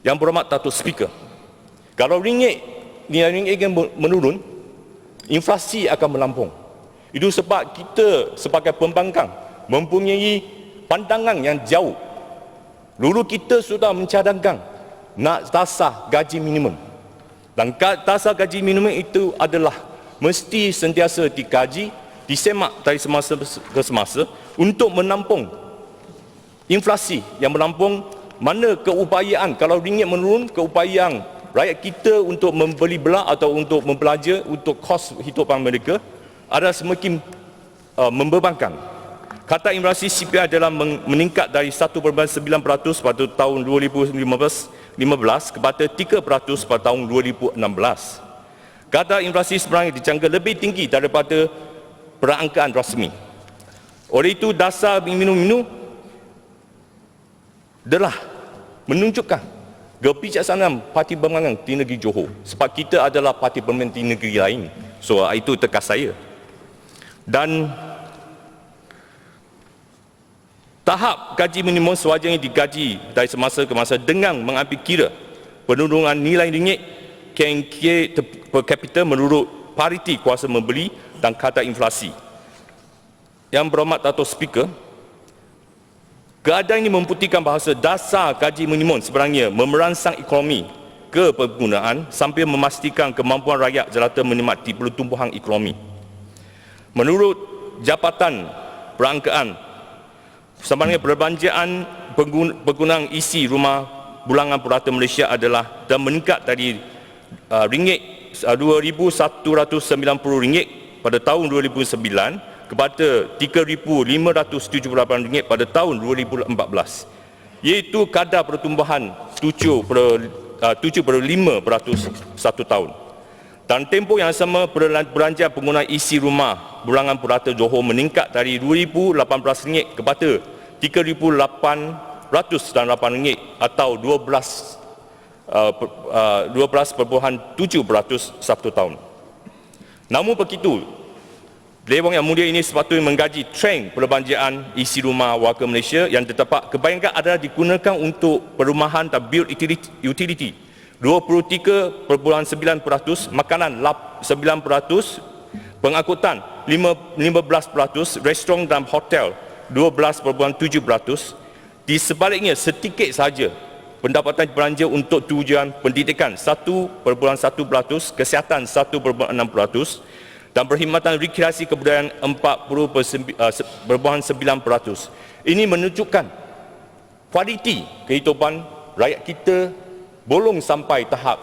Yang berhormat Dato' Speaker, kalau nilai ringgit menurun, inflasi akan melampung. Itu sebab kita sebagai pembangkang mempunyai pandangan yang jauh. Dulu kita sudah mencadangkan nak tasah gaji minimum. Dan tasah gaji minimum itu adalah mesti sentiasa dikaji, disemak dari semasa ke semasa untuk menampung inflasi yang melampung. Mana keupayaan, kalau ringgit menurun, keupayaan rakyat kita untuk membeli belah atau untuk membelanja untuk kos hidupan mereka adalah semakin membebankan. Kata inflasi CPI adalah meningkat dari 1.9% pada tahun 2015 kepada 3% pada tahun 2016. Kata inflasi sebenarnya dijangka lebih tinggi daripada perangkaan rasmi. Oleh itu, dasar minum adalah menunjukkan kebijaksanaan Parti Pemenang di negeri Johor. Sebab kita adalah parti pemenang di negeri lain. So, itu tekas saya. Dan tahap gaji minimum sewajarnya digaji dari semasa ke masa dengan mengambil kira penurunan nilai ringgit KNK per kapita menurut pariti kuasa membeli dan kata inflasi. Yang berhormat Dato' Speaker, keadaan ini membuktikan bahawa dasar gaji minimum sebenarnya memerangsang ekonomi ke penggunaan sambil memastikan kemampuan rakyat jelata menikmati pertumbuhan ekonomi. Menurut Jabatan Perangkaan, sebenarnya perbelanjaan penggunaan isi rumah bulangan purata Malaysia adalah dan meningkat dari RM2,190 pada tahun 2009 kepada RM3,578 pada tahun 2014, iaitu kadar pertumbuhan 7.5% satu tahun. Dan tempoh yang sama, belanja penggunaan isi rumah bulangan purata Johor meningkat dari RM2,018 kepada RM3,808 atau 12.7% satu tahun. Namun begitu, Dewan Yang Mulia ini sepatutnya mengkaji trend perbelanjaan isi rumah warga Malaysia yang terdapat kebanyakan adalah digunakan untuk perumahan dan build utility 23.9%, makanan 9%, pengangkutan 15%, restoran dan hotel 12.7%. Di sebaliknya, sedikit saja pendapatan belanja untuk tujuan pendidikan 1.1%, kesihatan 1.6%, dan perkhidmatan rekreasi kebudayaan 40.9%. Ini menunjukkan kualiti kehidupan rakyat kita belum sampai tahap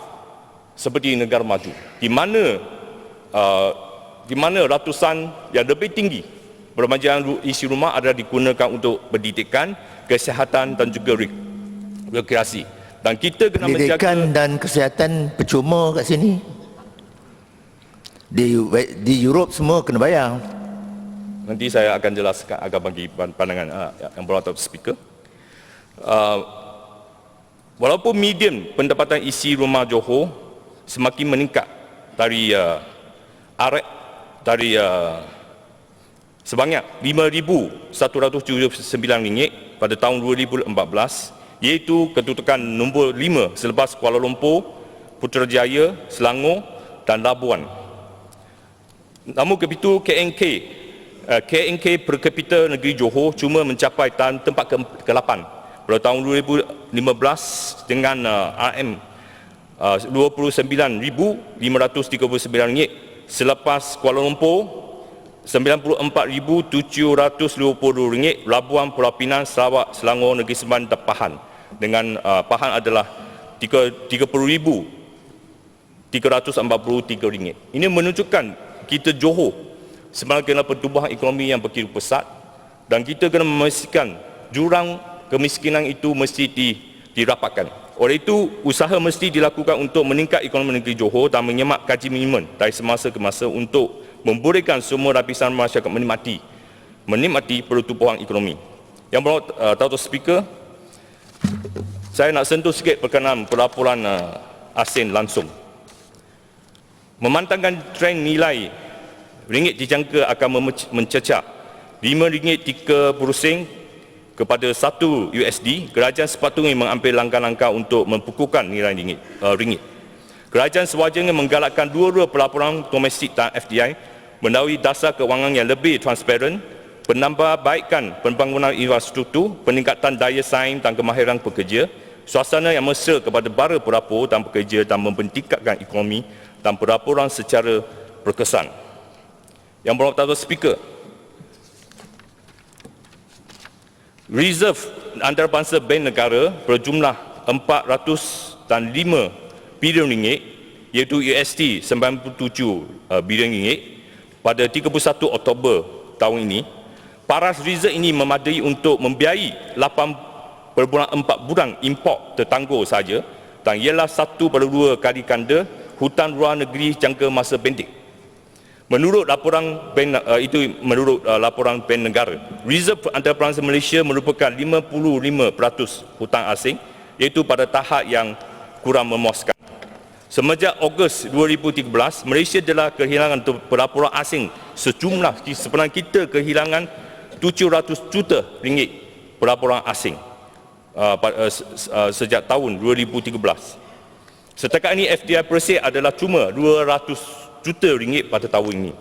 seperti negara maju, di mana ratusan yang lebih tinggi perbelanjaan isi rumah adalah digunakan untuk pendidikan, kesihatan dan juga rekreasi. Dan kita kena menjaga Pendidikan dan kesihatan percuma kat sini. Di Europe semua kena bayar. Nanti saya akan jelaskan, akan bagi pandangan yang berlaku speaker. Walaupun median pendapatan isi rumah Johor semakin meningkat dari sebanyak RM5,179 pada tahun 2014, iaitu kedudukan nombor 5 selepas Kuala Lumpur, Putrajaya, Selangor dan Labuan. Namun begitu KNK per kapita negeri Johor cuma mencapai tempat ke-8 pada tahun 2015 dengan RM RM29,539 selepas Kuala Lumpur RM94,720, Labuan, Pulau Pinang, Sarawak, Selangor, Negeri Sembilan dan Pahang dengan Pahang adalah RM30,343. Ini menunjukkan kita Johor sebenarnya kena pertumbuhan ekonomi yang begitu pesat, dan kita kena memastikan jurang kemiskinan itu mesti dirapatkan. Oleh itu, usaha mesti dilakukan untuk meningkat ekonomi negeri Johor dan menyemak gaji minimum dari semasa ke masa untuk membolehkan semua lapisan masyarakat menikmati pertumbuhan ekonomi. Yang berhormat Datuk Speaker, saya nak sentuh sikit berkenaan pelaporan asing langsung. Memantangkan trend nilai ringgit dijangka akan mencecah RM5.30 kepada 1 USD, kerajaan sepatutnya mengambil langkah-langkah untuk membukukan nilai ringgit. Kerajaan sewajarnya menggalakkan dua-dua pelaporan domestik dan FDI mendahului dasar kewangan yang lebih transparan, penambahbaikan pembangunan infrastruktur, peningkatan daya saing dan kemahiran pekerja, suasana yang mesra kepada para pelapor dan pekerja, dan mempentingkan ekonomi dan pelaporan secara berkesan. Yang berhormat Datuk Speaker, reserve antarabangsa bank negara berjumlah RM405 bilion, iaitu USD 97 bilion pada 31 Oktober tahun ini. Paras reserve ini memadai untuk membiayai 8.4 bulan import tertangguh saja, dan ialah 1/2 kali ganda hutang luar negeri jangka masa pendek. Menurut laporan laporan Bank Negara, reserve antarabangsa Malaysia merupakan 55% hutang asing, iaitu pada tahap yang kurang memuaskan. Semenjak Ogos 2013, Malaysia telah kehilangan pelaporan asing sejumlah, sebenarnya kita kehilangan RM700 juta pelaporan asing sejak tahun 2013. Setakat ini FDI Persik adalah cuma RM200 juta pada tahun ini.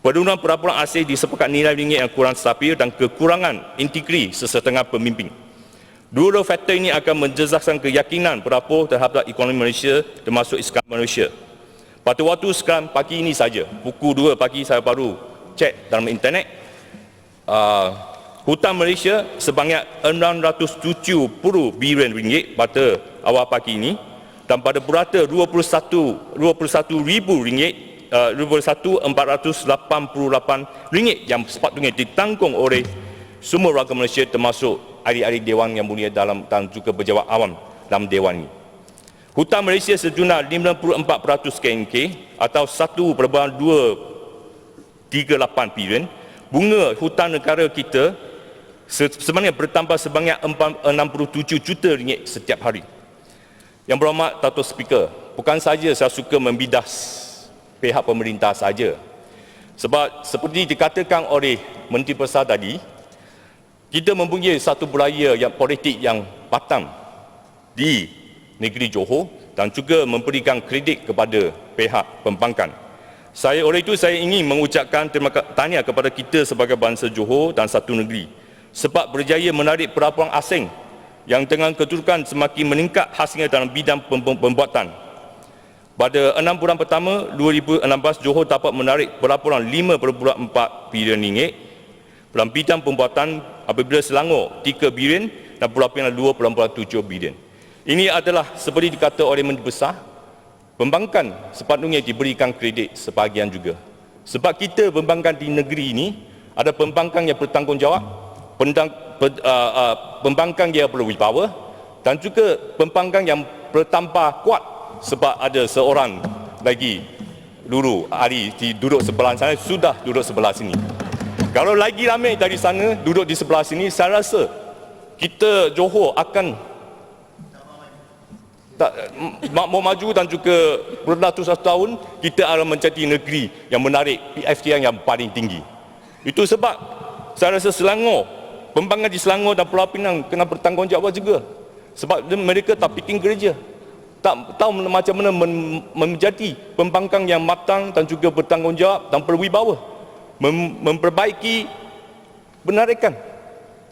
Penurunan pelaporan asing disebabkan nilai ringgit yang kurang stabil dan kekurangan integri sesetengah pemimpin. Dua faktor ini akan menjejaskan keyakinan pelapor terhadap ekonomi Malaysia, termasuk ekonomi Malaysia. Pada waktu sekarang pagi ini saja, pukul 2 pagi saya baru cek dalam internet, hutang Malaysia sebanyak RM670 bilion pada awal pagi ini, dan pada purata RM21,488 yang sepatutnya ditanggung oleh semua warga Malaysia, termasuk ahli-ahli Dewan yang mulia dan juga pejabat awam dalam Dewan ini. Hutang Malaysia sejumlah 54% KNK atau 1.238 bilion. Bunga hutang negara kita sebenarnya bertambah sebanyak RM67 juta setiap hari. Yang berhormat Datuk Speaker, bukan saja saya suka membidas pihak pemerintah saja. Sebab seperti dikatakan oleh Menteri Besar tadi, kita mempunyai satu budaya yang politik yang patang di negeri Johor dan juga memberikan kredit kepada pihak pembangkang. Oleh itu saya ingin mengucapkan terima tahniah kepada kita sebagai bangsa Johor dan satu negeri sebab berjaya menarik pelaporan asing yang dengan kedudukan semakin meningkat hasilnya dalam bidang pembuatan. Pada 6 bulan pertama 2016, Johor dapat menarik pelaporan 5.4 bilion ringgit dalam bidang pembuatan apabila Selangor 3 bilion dan Pulau Pinang 2.7 bilion. Ini adalah seperti dikata oleh Menteri Besar, pembangkang sepatutnya diberikan kredit sebahagian juga. Sebab kita pembangkang di negeri ini ada pembangkang yang bertanggungjawab, pembangkang yang berwibawa dan juga pembangkang yang bertambah kuat sebab ada seorang lagi dulu hari duduk sebelah sana, sudah duduk sebelah sini. Kalau lagi ramai dari sana duduk di sebelah sini, saya rasa kita Johor akan makmur maju dan juga beratus-ratus tahun kita akan menjadi negeri yang menarik FDI yang paling tinggi. Itu sebab saya rasa Selangor, pembangkang di Selangor dan Pulau Pinang kena bertanggungjawab juga. Sebab mereka tak bikin gereja, tak tahu macam mana menjadi pembangkang yang matang dan juga bertanggungjawab dan berwibawa, memperbaiki penarikan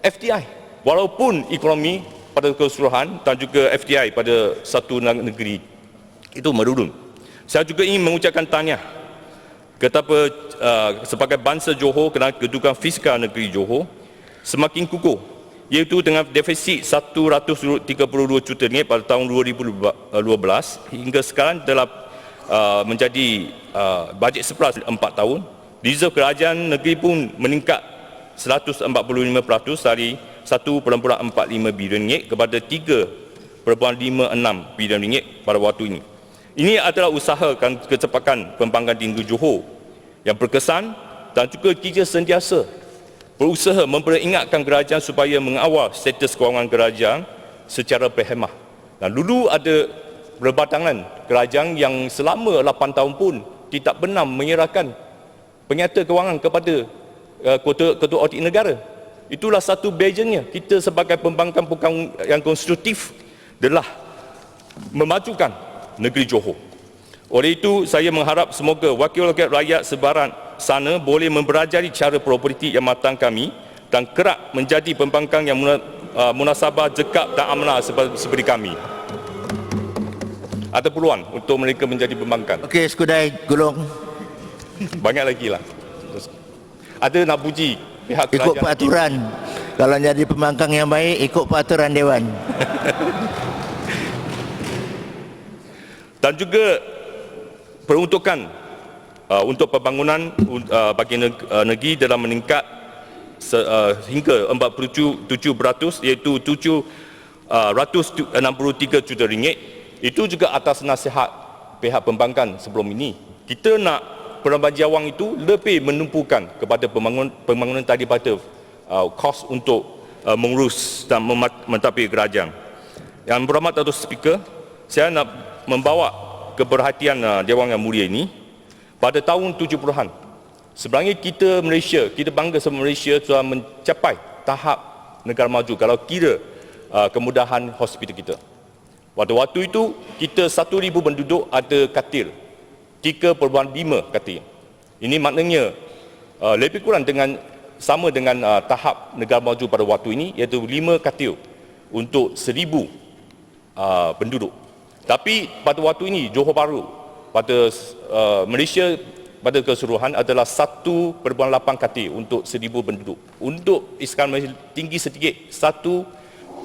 FDI walaupun ekonomi pada keseluruhan dan juga FDI pada satu negeri itu menurun. Saya juga ingin mengucapkan tahniah sebagai bangsa Johor kerana kedudukan fiskal negeri Johor semakin kukuh, iaitu dengan defisit 132 juta ringgit pada tahun 2012 hingga sekarang telah menjadi bajet surplus 4 tahun. Reserve kerajaan negeri pun meningkat 145% dari 1.45 bilion ringgit kepada 3.56 bilion ringgit pada waktu ini. Ini adalah usaha kecepatan pembangkang di negeri Johor yang berkesan dan juga kita sentiasa berusaha memperingatkan kerajaan supaya mengawal status kewangan kerajaan secara berhemah. Dan dulu ada berbatangan kerajaan yang selama 8 tahun pun tidak pernah menyerahkan penyata kewangan kepada ketua audit negara. Itulah satu bejanya kita sebagai pembangkang yang konstruktif adalah memajukan negeri Johor. Oleh itu saya mengharap semoga wakil-wakil rakyat sebaran sana boleh mempelajari cara berpolitik yang matang kami dan kerap menjadi pembangkang yang munasabah, zekap dan amanah seperti kami. Ada peluang untuk mereka menjadi pembangkang. Okey, Skudai Gulong. Banyak lagi lah. Ada nak puji pihak kerajaan. Ikut peraturan. Kalau jadi pembangkang yang baik, ikut peraturan Dewan. Dan juga peruntukan untuk pembangunan bagi negeri dalam meningkat hingga 47%, iaitu 763 juta ringgit. Itu juga atas nasihat pihak pembangkang sebelum ini. Kita nak penambah wang itu lebih menumpukan kepada pembangunan daripada kos untuk mengurus dan mentadbir kerajaan. Yang berhormat Datuk Speaker, saya nak membawa keperhatian Dewan Yang Mulia ini pada tahun 70-an. Sebenarnya kita Malaysia, kita bangga sama Malaysia telah mencapai tahap negara maju kalau kira kemudahan hospital kita. Pada waktu itu kita 1,000 penduduk ada katil 3.5 katil. Ini maknanya lebih kurang sama dengan tahap negara maju pada waktu ini, iaitu 5 katil untuk 1,000 penduduk. Tapi pada waktu ini Johor Bahru pada Malaysia pada keseluruhan adalah 1.8 katil untuk 1,000 penduduk. Untuk iskandar Malaysia tinggi sedikit 1.86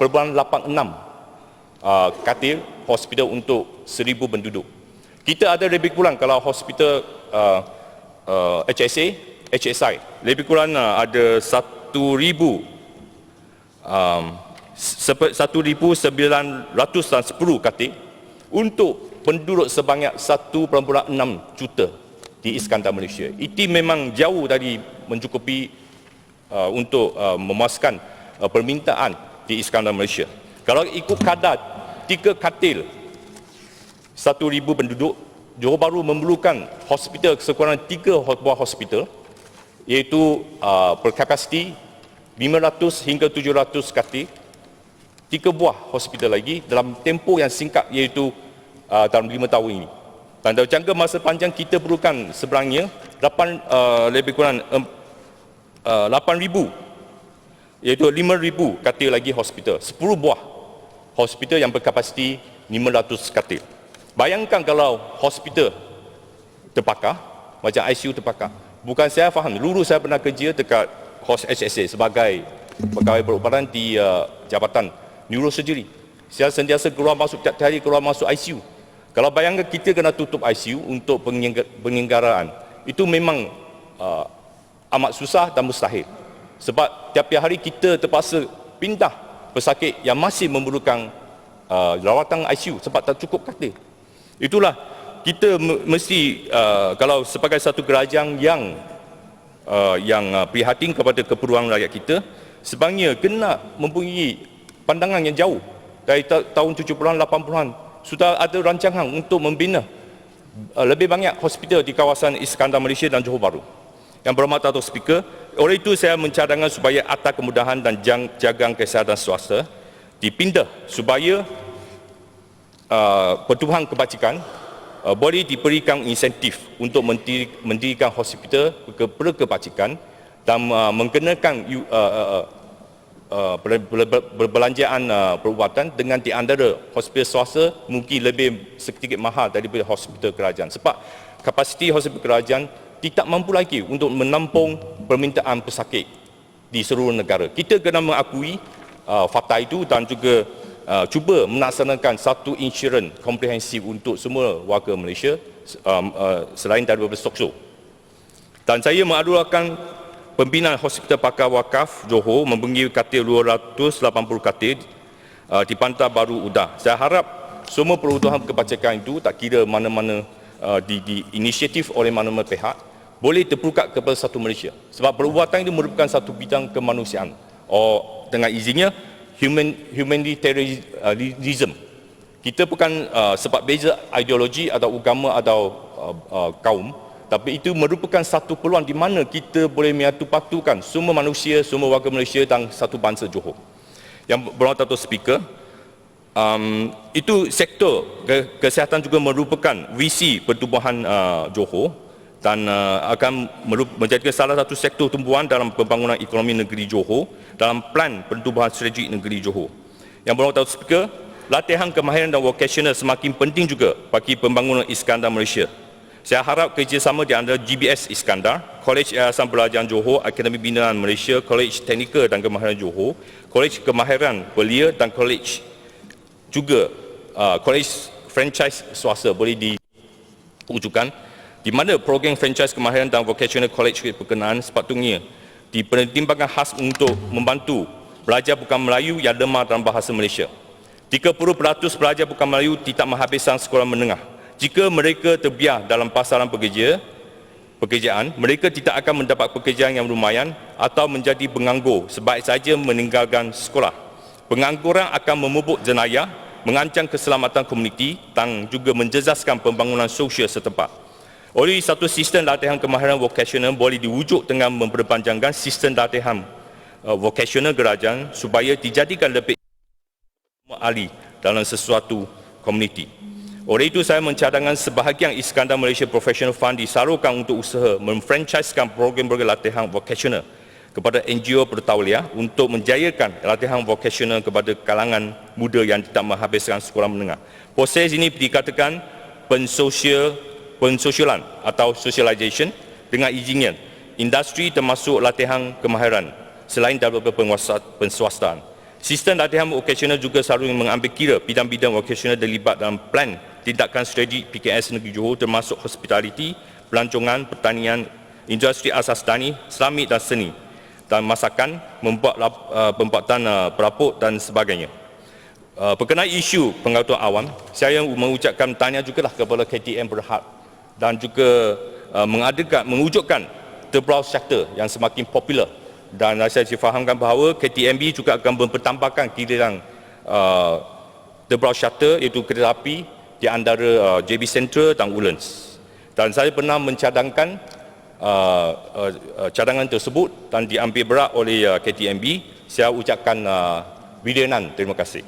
katil hospital untuk 1,000 penduduk. Kita ada lebih kurang kalau hospital HSI lebih kurang ada 1,910 katil untuk penduduk sebanyak 1.6 juta di iskandar Malaysia. Itu memang jauh dari mencukupi untuk memuaskan permintaan di iskandar Malaysia. Kalau ikut kadar 3 katil 1,000 penduduk, Johor Bahru memerlukan hospital sekurangan 3 buah hospital, iaitu berkapasiti 500 hingga 700 katil, 3 buah hospital lagi dalam tempoh yang singkat, iaitu dalam 5 tahun ini. Dan dalam jangka masa panjang kita perlukan sebenarnya lebih kurang 8,000, iaitu 5,000 katil lagi hospital, 10 buah hospital yang berkapasiti 500 katil. Bayangkan kalau hospital terbakar, macam ICU terbakar. Bukan saya faham, dulu saya pernah kerja dekat HSSA sebagai pegawai perubatan di Jabatan Neurosurgery. Saya sentiasa keluar masuk, tiap hari keluar masuk ICU. Kalau bayangkan kita kena tutup ICU untuk penyelenggaraan, itu memang amat susah dan mustahil. Sebab tiap hari kita terpaksa pindah pesakit yang masih memerlukan rawatan ICU sebab tak cukup katil. Itulah kita mesti kalau sebagai satu kerajaan yang prihatin kepada keperluan rakyat kita, sebenarnya kena mempunyai pandangan yang jauh. Dari tahun 70-an 80-an sudah ada rancangan untuk membina lebih banyak hospital di kawasan Iskandar Malaysia dan Johor Bahru. Yang berhormat Datuk Speaker, oleh itu saya mencadangkan supaya Akta Kemudahan dan Jagaan Kesihatan Swasta dipindah supaya Pertubuhan Kebajikan boleh diberikan insentif untuk mendirikan hospital berkebajikan dan mengenakan perbelanjaan perubatan dengan di antara hospital swasta mungkin lebih sedikit mahal daripada hospital kerajaan. Sebab kapasiti hospital kerajaan tidak mampu lagi untuk menampung permintaan pesakit di seluruh negara. Kita kena mengakui fakta itu dan juga cuba melaksanakan satu insurans komprehensif untuk semua warga Malaysia selain daripada SOCSO. Dan saya mengadukan pembinaan Hospital Pakar Wakaf Johor mempunyai katil 280 katil di Pantai Baru Udah. Saya harap semua peruntukan kebajikan itu tak kira mana-mana di inisiatif oleh mana-mana pihak boleh terbuka kepada satu Malaysia. Sebab perubatan itu merupakan satu bidang kemanusiaan. Dengan izinnya humanitarianism. Kita bukan sebab beza ideologi atau agama atau kaum, tapi itu merupakan satu peluang di mana kita boleh menyatu patukan semua manusia, semua warga Malaysia dan satu bangsa Johor. Yang berhormat Datuk Speaker, itu sektor kesihatan juga merupakan visi pertumbuhan Johor dan akan menjadikan salah satu sektor tumbuhan dalam pembangunan ekonomi negeri Johor dalam plan pertumbuhan strategik negeri Johor. Yang berhormat Datuk Speaker, latihan kemahiran dan vocational semakin penting juga bagi pembangunan Iskandar Malaysia. Saya harap kerjasama di antara GBS Iskandar, Kolej Yayasan Belajar Johor, Akademi Binaan Malaysia, Kolej Teknikal dan Kemahiran Johor, Kolej Kemahiran Belia dan Kolej juga Kolej Franchise Swasta boleh diwujudkan, di mana program franchise kemahiran dan vocational college berkenaan sepatutnya dipertimbangkan khas untuk membantu pelajar bukan Melayu yang lemah dalam bahasa Malaysia. 30% pelajar bukan Melayu tidak menghabiskan sekolah menengah. Jika mereka terbiar dalam pasaran pekerjaan, mereka tidak akan mendapat pekerjaan yang lumayan atau menjadi penganggur sebaik saja meninggalkan sekolah. Pengangguran akan memupuk jenayah, mengancam keselamatan komuniti dan juga menjejaskan pembangunan sosial setempat. Oleh satu sistem latihan kemahiran vocational boleh diwujud dengan memperpanjangkan sistem latihan vocational kerajaan supaya dijadikan lebih ahli dalam sesuatu komuniti. Oleh itu saya mencadangkan sebahagian Iskandar Malaysia Professional Fund disalurkan untuk usaha memfranchisekan program-program latihan vocational kepada NGO bertauliah untuk menjayakan latihan vocational kepada kalangan muda yang tidak menghabiskan sekolah menengah. Proses ini dikatakan pensosialan atau socialization dengan izinnya industri termasuk latihan kemahiran selain daripada penswastaan. Sistem latihan vocational juga selalu mengambil kira bidang-bidang vocational terlibat dalam plan tindakan strategi PKS Negeri Johor termasuk hospitality, pelancongan, pertanian, industri asas tani, seramik dan seni dan masakan, pembuatan peraput dan sebagainya. Berkenaan isu pengetahuan awam, saya mengucapkan tanya jugalah kepada KTM Berhad dan juga mewujudkan terbelah sektor yang semakin popular, dan saya difahamkan bahawa KTMB juga akan mempertambahkan giliran terbelah sektor iaitu kereta api di antara JB Central dan Woodlands. Dan saya pernah mencadangkan cadangan tersebut dan diambil berat oleh KTMB. Saya ucapkan bidanan terima kasih.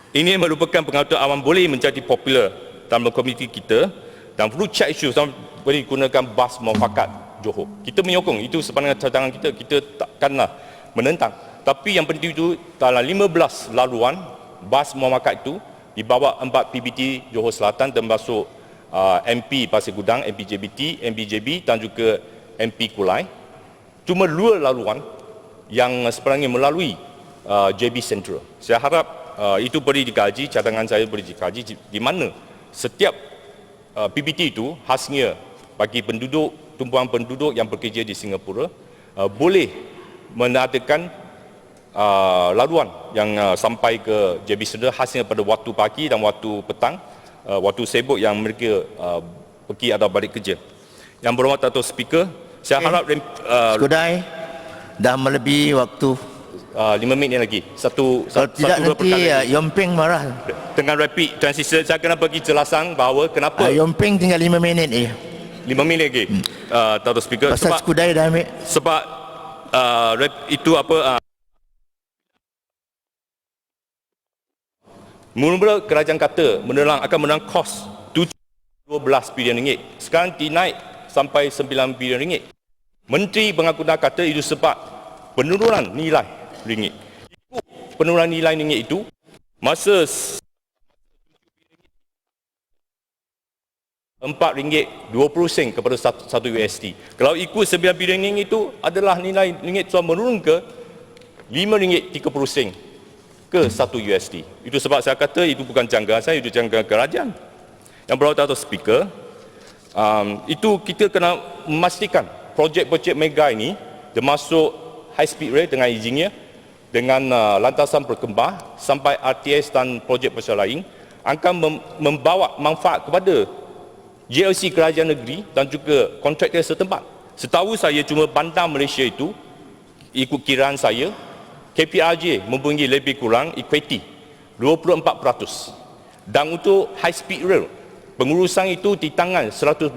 Ini merupakan pengetahuan awam boleh menjadi popular dalam komuniti kita dan perlu check isu boleh gunakan bas muafakat Johor. Kita menyokong itu sepanjang cadangan kita takkanlah menentang. Tapi yang penting itu dalam 15 laluan bas muamakat itu dibawa 4 PBT Johor Selatan termasuk MP Pasir Gudang, MP JBT, MBJB dan juga MP Kulai. Cuma 2 laluan yang sebenarnya melalui JB Central. Saya harap itu perlu dikaji, cadangan saya perlu dikaji di mana setiap PBT itu khasnya bagi penduduk, tumpuan penduduk yang bekerja di Singapura boleh mengadakan laluan yang sampai ke JB Central khasnya pada waktu pagi dan waktu petang, waktu sibuk yang mereka pergi atau balik kerja. Yang berhormat Dato' Speaker, saya harap Skudai dah melebihi waktu. 5 minit lagi. Kalau tidak nanti Yong Peng marah. Dengan rapid transition, saya kena bagi jelasan bahawa kenapa Yong Peng tinggal 5 minit 5 minit lagi, Dato' Speaker. Pasal Skudai dah ambil. Sebab itu apa, mula-mula kerajaan kata akan menelang kos 12 bilion ringgit. Sekarang dinaik sampai 9 bilion ringgit. Menteri Pengakutan kata itu sebab penurunan nilai ringgit. Penurunan nilai ringgit itu masa RM4.20 kepada 1 USD. Kalau ikut 9 bilion ringgit itu adalah nilai ringgit telah menurun ke RM5.30 ke 1 USD. Itu sebab saya kata itu bukan jangkaan saya, itu jangkaan kerajaan. Yang berhormat Dato' Speaker, itu kita kena memastikan projek-projek mega ini termasuk high speed rail dengan izinnya, dengan lantasan berkembang sampai RTS dan projek-projek lain akan membawa manfaat kepada GLC kerajaan negeri dan juga kontraktor setempat. Setahu saya cuma bandar Malaysia itu, ikut kiraan saya, KPRJ mempunyai lebih kurang equity 24%. Dan untuk high speed rail, pengurusan itu di tangan 100%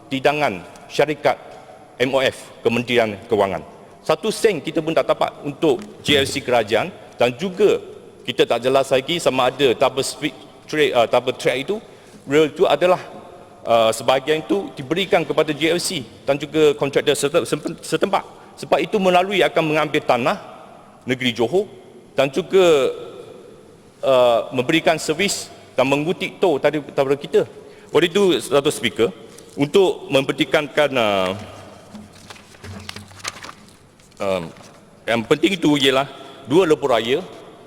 di tangan syarikat MOF, Kementerian Kewangan. 1 sen kita pun tak dapat untuk GLC kerajaan, dan juga kita tak jelas lagi sama ada double track itu, rail itu adalah sebahagian itu diberikan kepada GLC dan juga kontraktor setempat. Sebab itu melalui akan mengambil tanah negeri Johor dan juga memberikan servis dan mengutik tol daripada kita. Oleh itu, Dato' Speaker, untuk mempertikankan yang penting itu ialah 2 lebuh raya,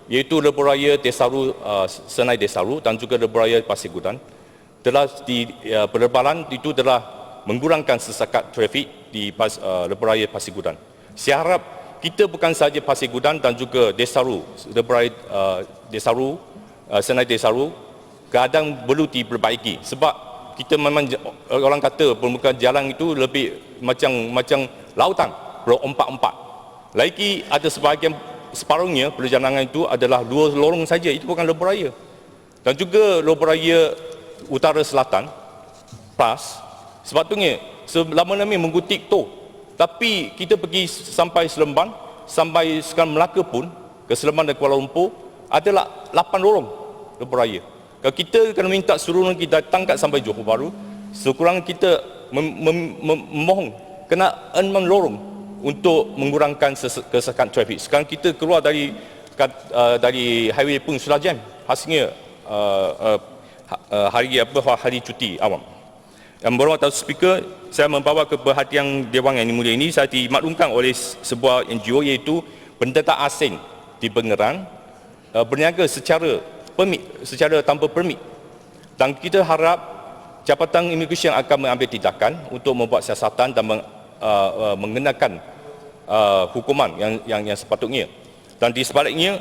iaitu lebuh raya Desaru, Senai Desaru dan juga lebuh raya Pasir Gudang. Telah di penerbangan itu telah mengurangkan sesakat trafik di lebuh raya Pasir Gudang. Saya harap kita bukan sahaja Pasir Gudang dan juga Desaru, lebuh raya Desaru, Senai Desaru, kadang perlu diperbaiki. Sebab kita memang orang kata permukaan jalan itu lebih macam lautan, berompak-ompak. Lagi ada separuhnya perjalanan itu adalah 2 lorong saja, itu bukan lebuh raya. Dan juga lebuh raya Utara Selatan PAS, sepatutnya selama-lamanya menggutik tol. Tapi kita pergi sampai Seremban, sampai sekarang Melaka pun, ke Seremban dan Kuala Lumpur, adalah 8 lorong lebuh raya. Kalau kita kena minta suruh kita tangkap sampai Johor Bahru, sekurang kita memohon kena 6 lorong untuk mengurangkan kesesakan trafik. Sekarang kita keluar dari highway pun sudah jam, hasilnya hari cuti awam. Yang berhormat Dato' Speaker, saya membawa ke perhatian Dewan Yang Mulia ini, saya dimaklumkan oleh sebuah NGO iaitu Pendatang Asing di Pengerang berniaga secara tanpa permit. Dan kita harap Jabatan Imigresen akan mengambil tindakan untuk membuat siasatan dan mengenakan hukuman yang sepatutnya. Dan di sebaliknya,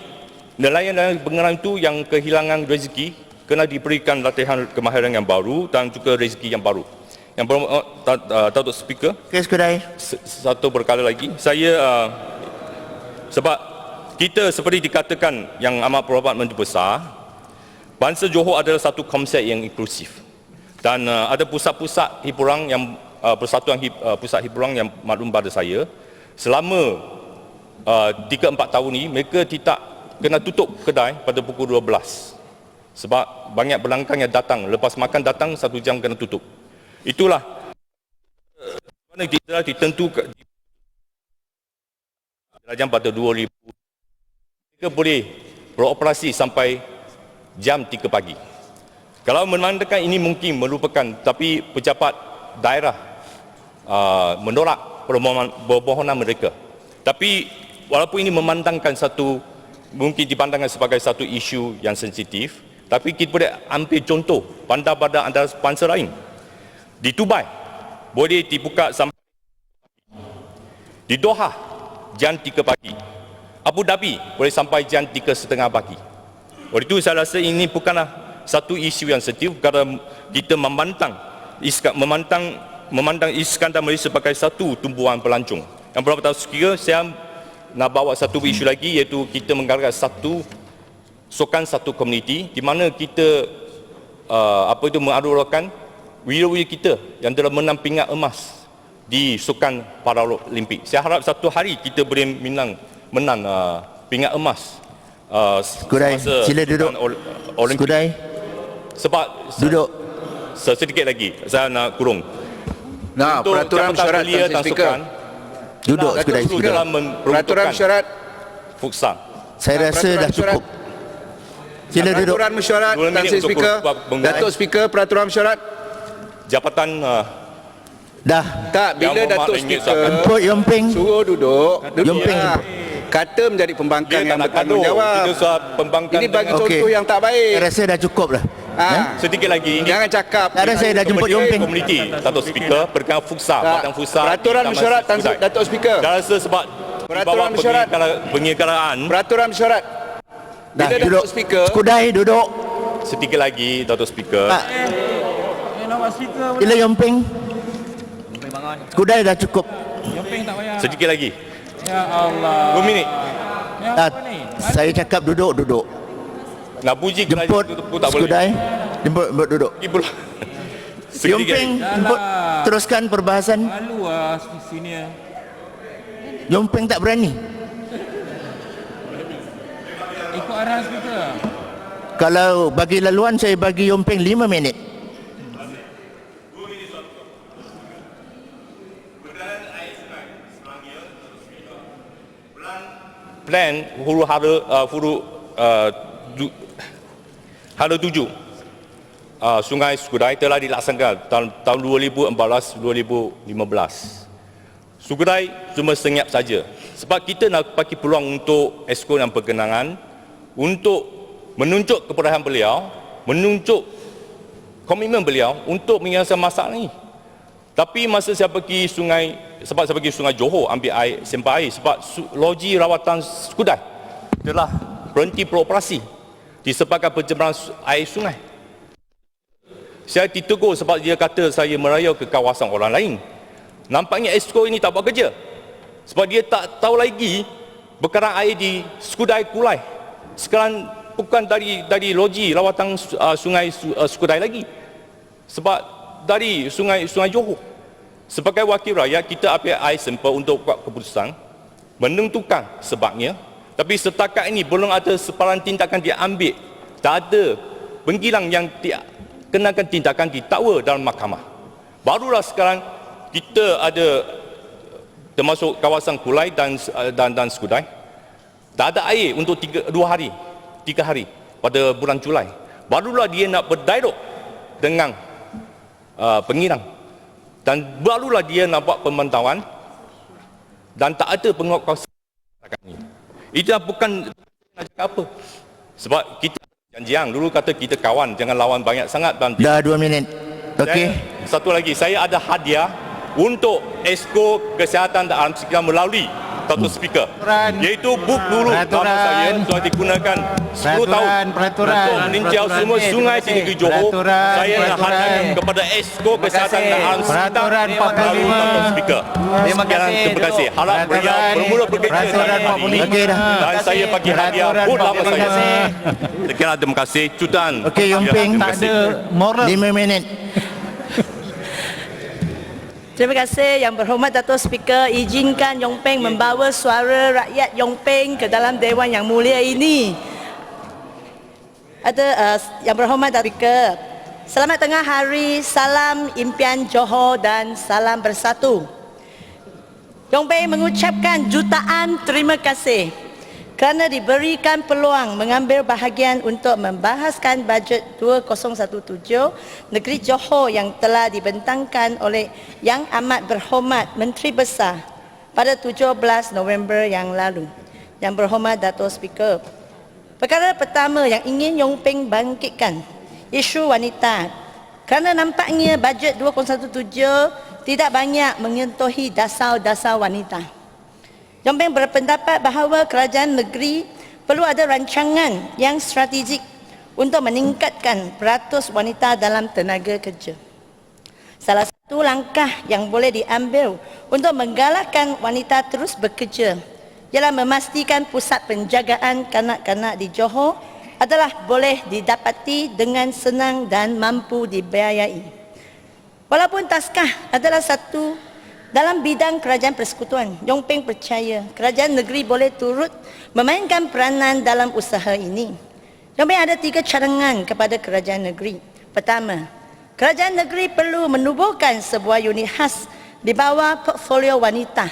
nelayan Pengerang itu yang kehilangan rezeki kena diberikan latihan kemahiran yang baru dan juga rezeki yang baru. Yang berhormat Dato' Speaker, satu perkara lagi, saya sebab kita seperti dikatakan yang amat berhormat Menteri Besar, bangsa Johor adalah satu konsep yang inklusif dan ada pusat-pusat hiburan yang persatuan pusat hiburan yang maklum pada saya. Selama 3-4 tahun ini mereka tidak kena tutup kedai pada pukul 12. Sebab banyak pelanggan yang datang, lepas makan datang 1 jam kena tutup. Itulah mana kita ditentukan jam pada 2000. Mereka boleh beroperasi sampai jam 3 pagi. Kalau memandangkan ini mungkin merupakan, tapi pejabat daerah menolak permohonan mereka. Tapi walaupun ini memandangkan mungkin dipandangkan sebagai satu isu yang sensitif, tapi kita boleh ambil contoh pada antara bangsa lain. Di Dubai boleh dibuka sampai di Doha jam 3 pagi. Abu Dhabi boleh sampai jam 3.30 pagi. Oleh itu saya rasa ini bukanlah satu isu yang sensitif kerana kita memandang Iskandar Malaysia sebagai satu tumbuhan pelancong. Yang beberapa tahun sekira saya nak bawa satu isu lagi, iaitu kita menggalakkan satu komuniti di mana kita mengalu-alukan wira-wira kita yang telah menang pingat emas di Sukan Paralimpik. Saya harap satu hari kita boleh menang pingat emas. Skudai, sila duduk. Skudai, Sebab duduk. sedikit lagi saya nak kurung. Nah, Untuk peraturan Jabatan mesyuarat, Belia Tuan dan Speaker. Sukan Duduk, Skudai. telah Peraturan mesyuarat. futsal. Saya rasa peraturan dah cukup. Sila duduk. Peraturan mesyuarat, 2 Tuan minit untuk Speaker. menggunakan. Datuk Speaker, peraturan mesyuarat. Jabatan Dah. Tak, bila Yang Datuk Berhormat Speaker Empuk Yomping. suruh duduk, Yomping. duduklah. Kata menjadi pembangkang dia yang tak nak gaduh. bertanggungjawab. Kita soal pembangkang. Ini bagi Okey. contoh yang tak Saya baik. rasa dah cukup dah. Sedikit lagi. Ini Jangan cakap. Tak ada, saya dah jemput Yomping. komuniti Datuk Speaker perkara futsal, Tak. badan futsal. Peraturan di Taman mesyuarat, Skudai. Datuk Speaker. Saya rasa sebab Peraturan dibawa mesyuarat. penyegaraan. Peraturan mesyuarat. Dah Bila duduk. Datuk Speaker, Skudai duduk. Sedikit lagi Datuk Speaker. Pak. Sila Yomping. Skudai dah cukup. Sedikit lagi. Ya Allah. 2 minit. Saya cakap duduk. Nak puji kerajaan Jemput itu pun tak boleh. Skudai. Jemput duduk. Lagi pula. Sedikit Yomping, lagi. jemput. Teruskan perbahasan. Malu lah senior. Yomping tak berani. Ikut arahan speaker. Kalau bagi laluan, saya bagi Yomping 5 minit. Plan huru hara 7 Sungai Skudai telah dilaksanakan tahun 2014-2015. Skudai cuma senyap saja sebab kita nak bagi peluang untuk Exco yang berkenangan untuk menunjuk kepercayaan beliau, menunjuk komitmen beliau untuk menyelesaikan masalah ini. Tapi masa saya pergi Sungai Johor ambil air, sembah air sebab loji rawatan Skudai telah berhenti beroperasi disebabkan pencemaran air sungai. Saya ditegur sebab dia kata saya merayau ke kawasan orang lain. Nampaknya Exco ini tak buat kerja sebab dia tak tahu lagi bekaran air di Skudai Kulai sekarang bukan dari loji rawatan sungai Skudai lagi, sebab dari sungai Johor. Sebagai wakil rakyat, kita ambil air sampel untuk buat keputusan menentukan sebabnya, tapi setakat ini belum ada separuh tindakan diambil. Tak ada penggilang yang kenakan tindakan didakwa dalam mahkamah. Barulah sekarang kita ada termasuk kawasan Kulai dan Skudai tak ada air untuk 3 hari pada bulan Julai. Barulah dia nak berdialog dengan pengirang dan barulah dia nak buat pemantauan dan tak ada penguatkuasaan ini. Itu bukan nak cakap apa, sebab kita janjian dulu kata kita kawan, jangan lawan banyak sangat. Dan Dah 2 minit. Okey. satu lagi, saya ada hadiah untuk Exco Kesihatan dan Alam Sekitar melalui Datuk Speaker, iaitu buk guru nama saya telah digunakan 10 tahun untuk meninjau semua sungai di negeri Johor. Saya nak hadiahkan kepada Exco Kesihatan dan Alam Sekitar melalui Datuk Speaker. Terima kasih. Harap beliau bermula bekerja hari ini Okey dah. dan saya bagi hadiah buk nama saya. Sekian, terima kasih. Cutan. Okey, Yomping. Terima kasih. 5 minit. Terima kasih Yang Berhormat Datuk Speaker, izinkan Yomping membawa suara rakyat Yomping ke dalam Dewan yang mulia ini. Yang Berhormat Datuk Speaker, selamat tengah hari, salam impian Johor dan salam bersatu. Yomping mengucapkan jutaan terima kasih kerana diberikan peluang mengambil bahagian untuk membahaskan bajet 2017 Negeri Johor yang telah dibentangkan oleh Yang Amat Berhormat Menteri Besar pada 17 November yang lalu. Yang Berhormat Dato' Speaker, perkara pertama yang ingin Yong Peng bangkitkan, isu wanita. Kerana nampaknya bajet 2017 tidak banyak menyentuhi dasar-dasar wanita. Yong Peng berpendapat bahawa kerajaan negeri perlu ada rancangan yang strategik untuk meningkatkan peratus wanita dalam tenaga kerja. Salah satu langkah yang boleh diambil untuk menggalakkan wanita terus bekerja ialah memastikan pusat penjagaan kanak-kanak di Johor adalah boleh didapati dengan senang dan mampu dibiayai. Walaupun taskah adalah satu dalam bidang kerajaan persekutuan, Yong Peng percaya kerajaan negeri boleh turut memainkan peranan dalam usaha ini. Yong Peng ada 3 cadangan kepada kerajaan negeri. Pertama, kerajaan negeri perlu menubuhkan sebuah unit khas di bawah portfolio wanita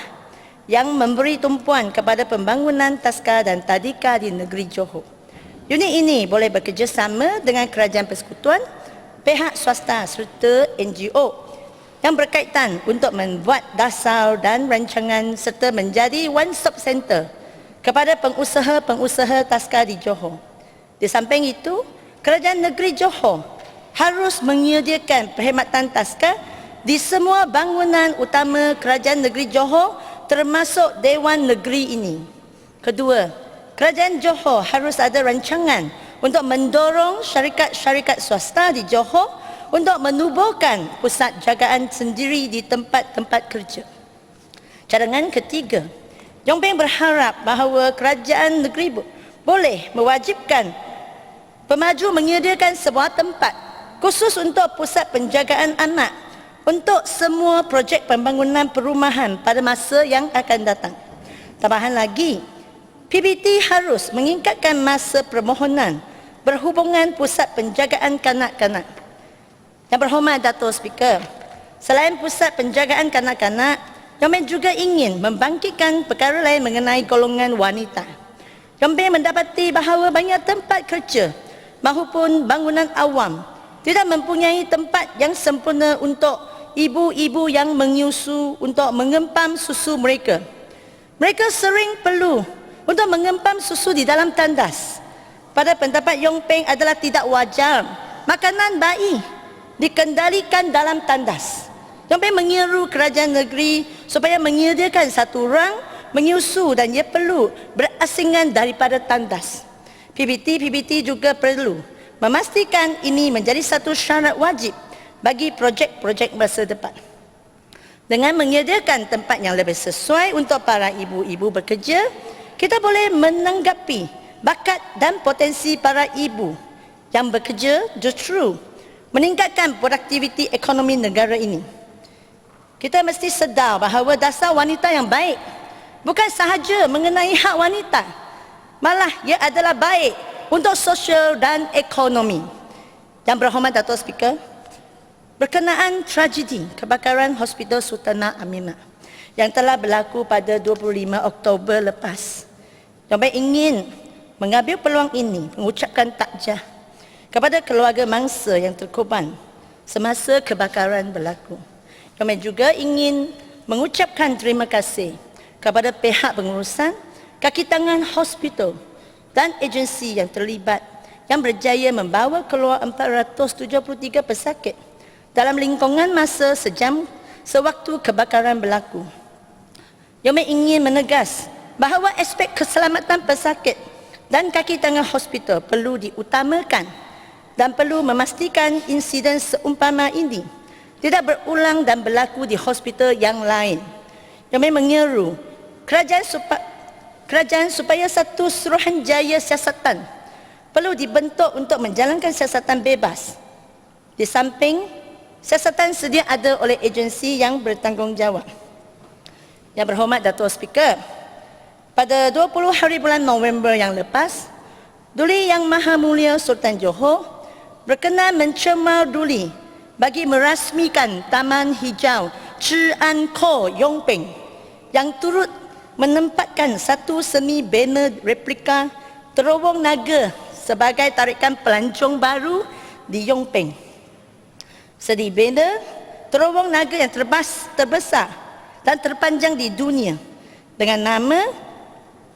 yang memberi tumpuan kepada pembangunan taska dan tadika di negeri Johor. Unit ini boleh bekerjasama dengan kerajaan persekutuan, pihak swasta serta NGO yang berkaitan untuk membuat dasar dan rancangan serta menjadi one-stop center kepada pengusaha-pengusaha taska di Johor. Di samping itu, kerajaan negeri Johor harus menyediakan perkhidmatan taska di semua bangunan utama kerajaan negeri Johor termasuk Dewan Negeri ini. Kedua, kerajaan Johor harus ada rancangan untuk mendorong syarikat-syarikat swasta di Johor untuk menubuhkan pusat jagaan sendiri di tempat-tempat kerja. Cadangan ketiga, Yong Peng berharap bahawa kerajaan negeri boleh mewajibkan pemaju menyediakan sebuah tempat khusus untuk pusat penjagaan anak untuk semua projek pembangunan perumahan pada masa yang akan datang. Tambahan lagi, PBT harus meningkatkan masa permohonan berhubungan pusat penjagaan kanak-kanak. Yang Berhormat Dato' Speaker, selain pusat penjagaan kanak-kanak, Yong Peng juga ingin membangkitkan perkara lain mengenai golongan wanita. Yong Peng mendapati bahawa banyak tempat kerja maupun bangunan awam tidak mempunyai tempat yang sempurna untuk ibu-ibu yang menyusu untuk mengempam susu mereka. Mereka sering perlu untuk mengempam susu di dalam tandas. Pada pendapat Yong Peng adalah tidak wajar makanan bayi dikendalikan dalam tandas. Yong Peng menyeru kerajaan negeri supaya menyediakan satu rang menyusu dan ia perlu berasingan daripada tandas. PBT juga perlu memastikan ini menjadi satu syarat wajib bagi projek-projek masa depan. Dengan menyediakan tempat yang lebih sesuai untuk para ibu-ibu bekerja, kita boleh menanggapi bakat dan potensi para ibu yang bekerja justru meningkatkan produktiviti ekonomi negara ini. Kita mesti sedar bahawa dasar wanita yang baik bukan sahaja mengenai hak wanita, malah ia adalah baik untuk sosial dan ekonomi. Yang Berhormat Dato' Speaker, berkenaan tragedi kebakaran Hospital Sultanah Aminah yang telah berlaku pada 25 Oktober lepas, Yong Peng ingin mengambil peluang ini mengucapkan takziah kepada keluarga mangsa yang terkorban semasa kebakaran berlaku. Kami juga ingin mengucapkan terima kasih kepada pihak pengurusan, kaki tangan hospital dan agensi yang terlibat yang berjaya membawa keluar 473 pesakit dalam lingkungan masa sejam sewaktu kebakaran berlaku. Kami ingin menegas bahawa aspek keselamatan pesakit dan kaki tangan hospital perlu diutamakan dan perlu memastikan insiden seumpama ini tidak berulang dan berlaku di hospital yang lain. Kami menyeru kerajaan supaya satu suruhanjaya siasatan perlu dibentuk untuk menjalankan siasatan bebas. Di samping siasatan sedia ada oleh agensi yang bertanggungjawab. Yang Berhormat Dato' Speaker, pada 20 hari bulan November yang lepas, Duli Yang Maha Mulia Sultan Johor berkenan mencemar duli bagi merasmikan Taman Hijau Zhi An Ko Yong Peng yang turut menempatkan satu semi banner replika Terowong Naga sebagai tarikan pelancong baru di Yong Peng. Sedi banner Terowong Naga yang terbesar dan terpanjang di dunia dengan nama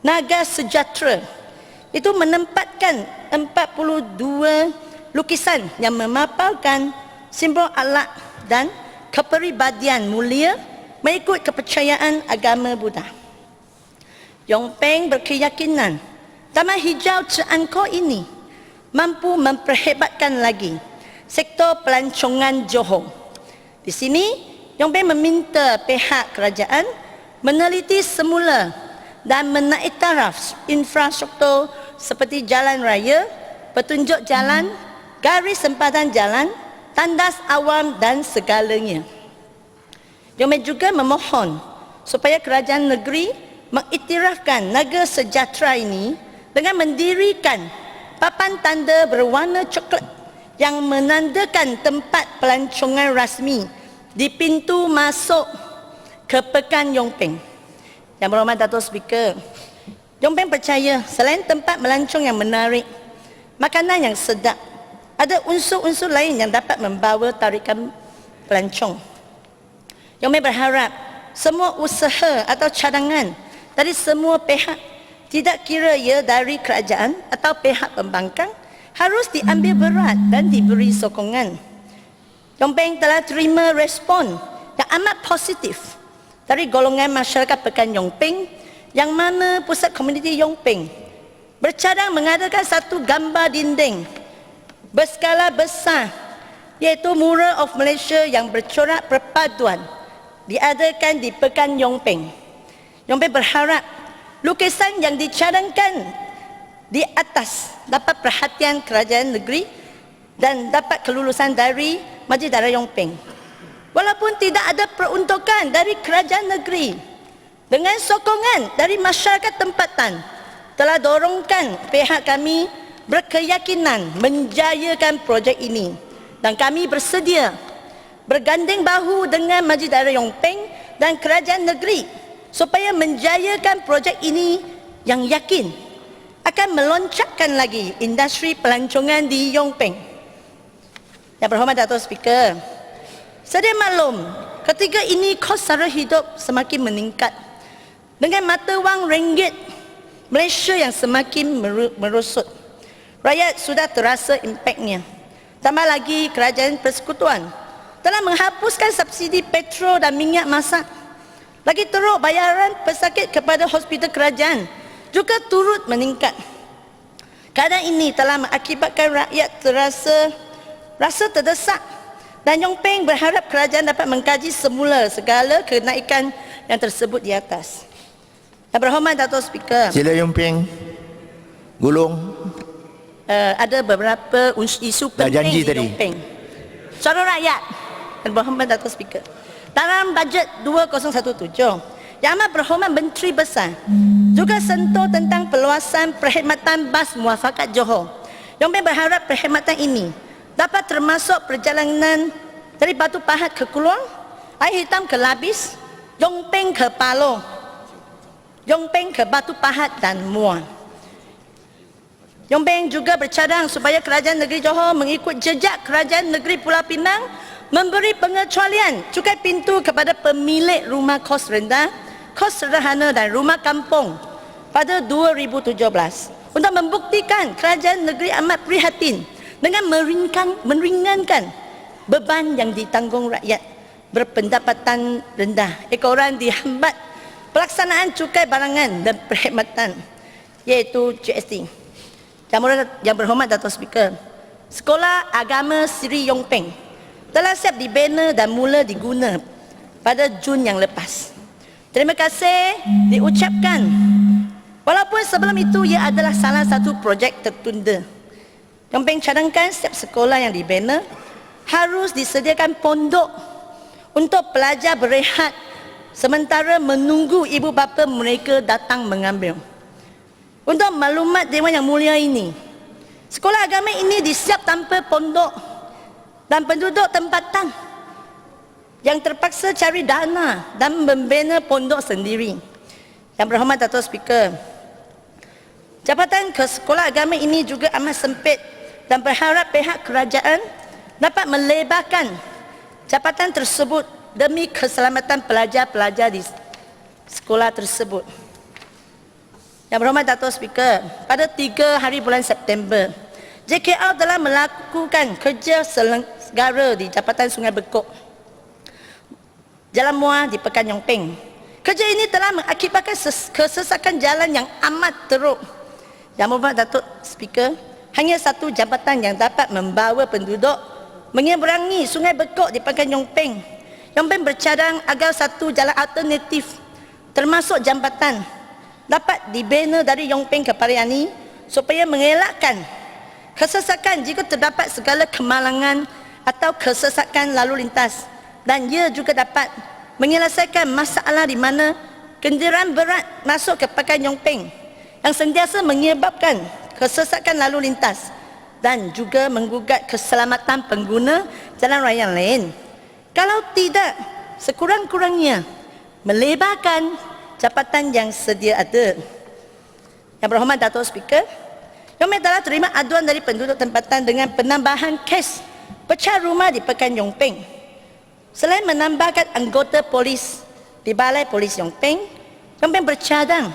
Naga Sejahtera itu menempatkan 42 lukisan yang memaparkan simbol akhlak dan kepribadian mulia mengikut kepercayaan agama Buddha. Yong Peng berkeyakinan Taman Hijau Ceangkor ini mampu memperhebatkan lagi sektor pelancongan Johor. Di sini, Yong Peng meminta pihak kerajaan meneliti semula dan menaik taraf infrastruktur seperti jalan raya, petunjuk jalan, garis sempadan jalan, tandas awam dan segalanya. Yong Peng juga memohon supaya kerajaan negeri mengiktirafkan Naga Sejahtera ini dengan mendirikan papan tanda berwarna coklat yang menandakan tempat pelancongan rasmi di pintu masuk ke Pekan Yong Peng. Yang berhormat Dato' Speaker, Yong Peng percaya selain tempat melancong yang menarik, makanan yang sedap, ada unsur-unsur lain yang dapat membawa tarikan pelancong. Yong Peng berharap semua usaha atau cadangan dari semua pihak, tidak kira ia dari kerajaan atau pihak pembangkang, harus diambil berat dan diberi sokongan. Yong Peng telah terima respon yang amat positif dari golongan masyarakat Pekan Yong Peng, yang mana pusat komuniti Yong Peng bercadang mengadakan satu gambar dinding berskala besar, iaitu Mural of Malaysia yang bercorak perpaduan, diadakan di Pekan Yong Peng. Yong Peng berharap lukisan yang dicadangkan di atas dapat perhatian kerajaan negeri dan dapat kelulusan dari Majlis Darah Yong Peng. Walaupun tidak ada peruntukan dari kerajaan negeri, dengan sokongan dari masyarakat tempatan, telah dorongkan pihak kami berkeyakinan menjayakan projek ini, dan kami bersedia berganding bahu dengan Majlis Darah Yong Peng dan kerajaan negeri supaya menjayakan projek ini yang yakin akan meloncakkan lagi industri pelancongan di Yong Peng. Yang berhormat Dato' Speaker, sedia maklum ketika ini kos sara hidup semakin meningkat dengan mata wang ringgit Malaysia yang semakin merosot. Rakyat sudah terasa impaknya. Tambah lagi kerajaan persekutuan telah menghapuskan subsidi petrol dan minyak masak. Lagi teruk bayaran pesakit kepada hospital kerajaan juga turut meningkat. Keadaan ini telah mengakibatkan rakyat rasa terdesak, dan Yong Peng berharap kerajaan dapat mengkaji semula segala kenaikan yang tersebut di atas. Yang berhormat Dato' Speaker, Sila Yong Peng. Gulung. ada beberapa isu Dah penting janji di tadi. Yong Peng. Suara rakyat. Yang berhormat Dato' Speaker, dalam bajet 2017, Yang Amat Berhormat Menteri Besar juga sentuh tentang perluasan perkhidmatan bas muafakat Johor. Yong Peng berharap perkhidmatan ini dapat termasuk perjalanan dari Batu Pahat ke Kluang, Air Hitam ke Labis, Yong Peng ke Palo, Yong Peng ke Batu Pahat dan Muar. Yong Peng juga bercadang supaya kerajaan negeri Johor mengikut jejak kerajaan negeri Pulau Pinang memberi pengecualian cukai pintu kepada pemilik rumah kos rendah, kos sederhana dan rumah kampung pada 2017 untuk membuktikan kerajaan negeri amat prihatin dengan meringankan beban yang ditanggung rakyat berpendapatan rendah. Ekoran dihambat pelaksanaan cukai barangan dan perkhidmatan, iaitu GST. Yang berhormat Dato' Speaker, Sekolah Agama Sri Yong Peng telah siap dibina dan mula diguna pada Jun yang lepas. Terima kasih diucapkan. Walaupun sebelum itu ia adalah salah satu projek tertunda. Yong Peng cadangkan setiap sekolah yang dibina harus disediakan pondok untuk pelajar berehat sementara menunggu ibu bapa mereka datang mengambil. Untuk maklumat Dewan Yang Mulia ini, sekolah agama ini disiap tanpa pondok dan penduduk tempatan yang terpaksa cari dana dan membina pondok sendiri. Yang berhormat Dato' Speaker, jabatan ke sekolah agama ini juga amat sempit dan berharap pihak kerajaan dapat melebarkan jabatan tersebut demi keselamatan pelajar-pelajar di sekolah tersebut. Yang berhormat Dato' Speaker, pada 3 hari bulan September, JKR telah melakukan kerja selenggara di Jabatan Sungai Bekok, Jalan Muar di Pekan Yong Peng. Kerja ini telah mengakibatkan kesesakan jalan yang amat teruk. Yang berhormat Dato' Speaker, hanya satu jambatan yang dapat membawa penduduk menyeberangi Sungai Bekok di Pekan Yong Peng. Yong Peng bercadang agar satu jalan alternatif termasuk jambatan dapat dibina dari Yong Peng ke Pariani supaya mengelakkan kesesakan jika terdapat segala kemalangan atau kesesakan lalu lintas, dan ia juga dapat menyelesaikan masalah di mana kenderaan berat masuk ke Pekan Yong Peng yang sentiasa menyebabkan kesesakan lalu lintas dan juga menggugat keselamatan pengguna jalan raya lain. Kalau tidak, sekurang-kurangnya melebarkan jabatan yang sedia ada. Yang berhormat Dato' Speaker, Yong Peng telah terima aduan dari penduduk tempatan dengan penambahan kes pecah rumah di Pekan Yong Peng. Selain menambahkan anggota polis di Balai Polis Yong Peng, Yong Peng bercadang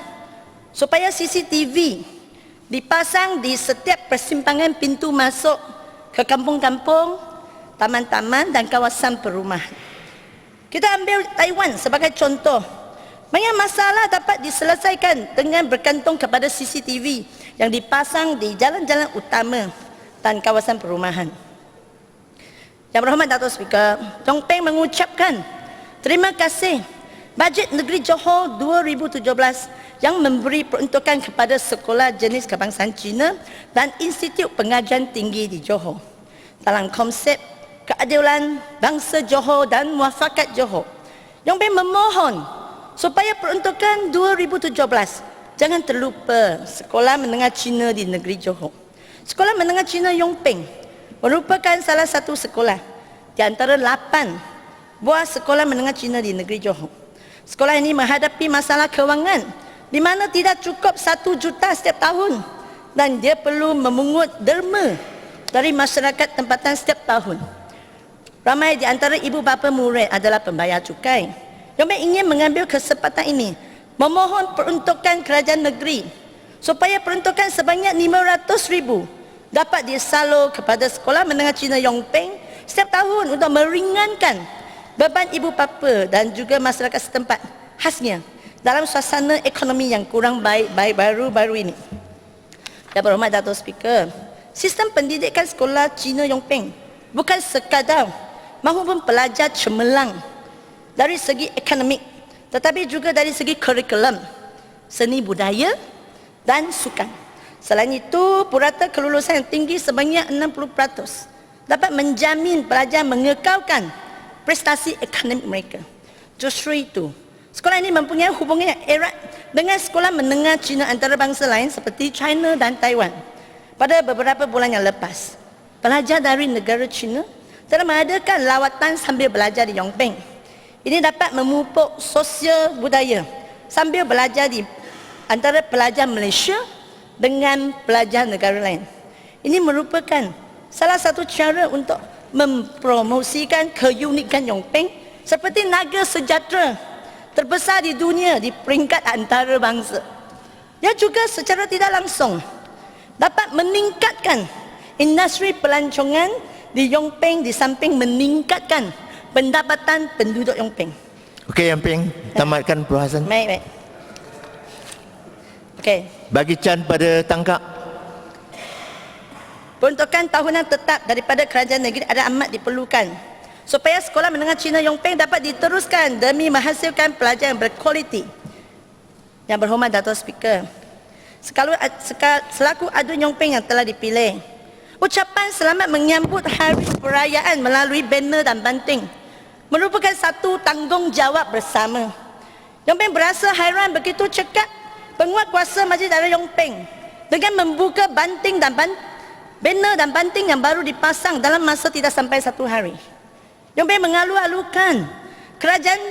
supaya CCTV dipasang di setiap persimpangan pintu masuk ke kampung-kampung, taman-taman dan kawasan perumahan. Kita ambil Taiwan sebagai contoh. Banyak masalah dapat diselesaikan dengan bergantung kepada CCTV yang dipasang di jalan-jalan utama dan kawasan perumahan. Yang berhormat Dato' Speaker, Yong Peng mengucapkan terima kasih Bajet Negeri Johor 2017 yang memberi peruntukan kepada Sekolah Jenis Kebangsaan Cina dan Institut Pengajian Tinggi di Johor dalam konsep keadilan bangsa Johor dan muafakat Johor. Yong Peng memohon supaya peruntukan 2017 jangan terlupa Sekolah Menengah Cina di negeri Johor. Sekolah Menengah Cina Yong Peng merupakan salah satu sekolah di antara 8 buah sekolah menengah Cina di negeri Johor. Sekolah ini menghadapi masalah kewangan di mana tidak cukup 1 juta setiap tahun dan dia perlu memungut derma dari masyarakat tempatan setiap tahun. Ramai di antara ibu bapa murid adalah pembayar cukai. Yong Peng ingin mengambil kesempatan ini memohon peruntukan kerajaan negeri supaya peruntukan sebanyak 500,000 dapat disalur kepada Sekolah Menengah Cina Yong Peng setiap tahun untuk meringankan beban ibu bapa dan juga masyarakat setempat, khasnya dalam suasana ekonomi yang kurang baik baru-baru ini. Yang berhormat Dato' Speaker, sistem pendidikan Sekolah Cina Yong Peng bukan sekadar mahu pelajar cemerlang dari segi akademik, tetapi juga dari segi kurikulum, seni budaya dan sukan. Selain itu, purata kelulusan yang tinggi sebanyak 60% dapat menjamin pelajar mengekalkan prestasi akademik mereka. Justru itu, sekolah ini mempunyai hubungan yang erat dengan sekolah menengah Cina antarabangsa lain seperti China dan Taiwan. Pada beberapa bulan yang lepas, pelajar dari negara China telah mengadakan lawatan sambil belajar di Yong Peng. Ini dapat memupuk sosial budaya sambil belajar di antara pelajar Malaysia dengan pelajar negara lain. Ini merupakan salah satu cara untuk mempromosikan keunikan Yong Peng seperti naga sejahtera terbesar di dunia di peringkat antarabangsa. Dia juga secara tidak langsung dapat meningkatkan industri pelancongan di Yong Peng di samping meningkatkan pendapatan penduduk Yong Peng. Okey, Yong Peng, tamatkan perbahasan. Baik. Okey. Bagi Chan pada tangkap. Peruntukan tahunan tetap daripada kerajaan negeri ada amat diperlukan supaya Sekolah Menengah Cina Yong Peng dapat diteruskan demi menghasilkan pelajar yang berkualiti. Yang berhormat Dato' Speaker, selaku adu Yong Peng yang telah dipilih, ucapan selamat menyambut hari perayaan melalui banner dan banting merupakan satu tanggungjawab bersama. Yong Peng berasa hairan begitu cekat penguat kuasa Majlis Darjah Yong Peng dengan membuka banting dan banner dan banting yang baru dipasang dalam masa tidak sampai 1 hari. Yong Peng mengalu-alukan kerajaan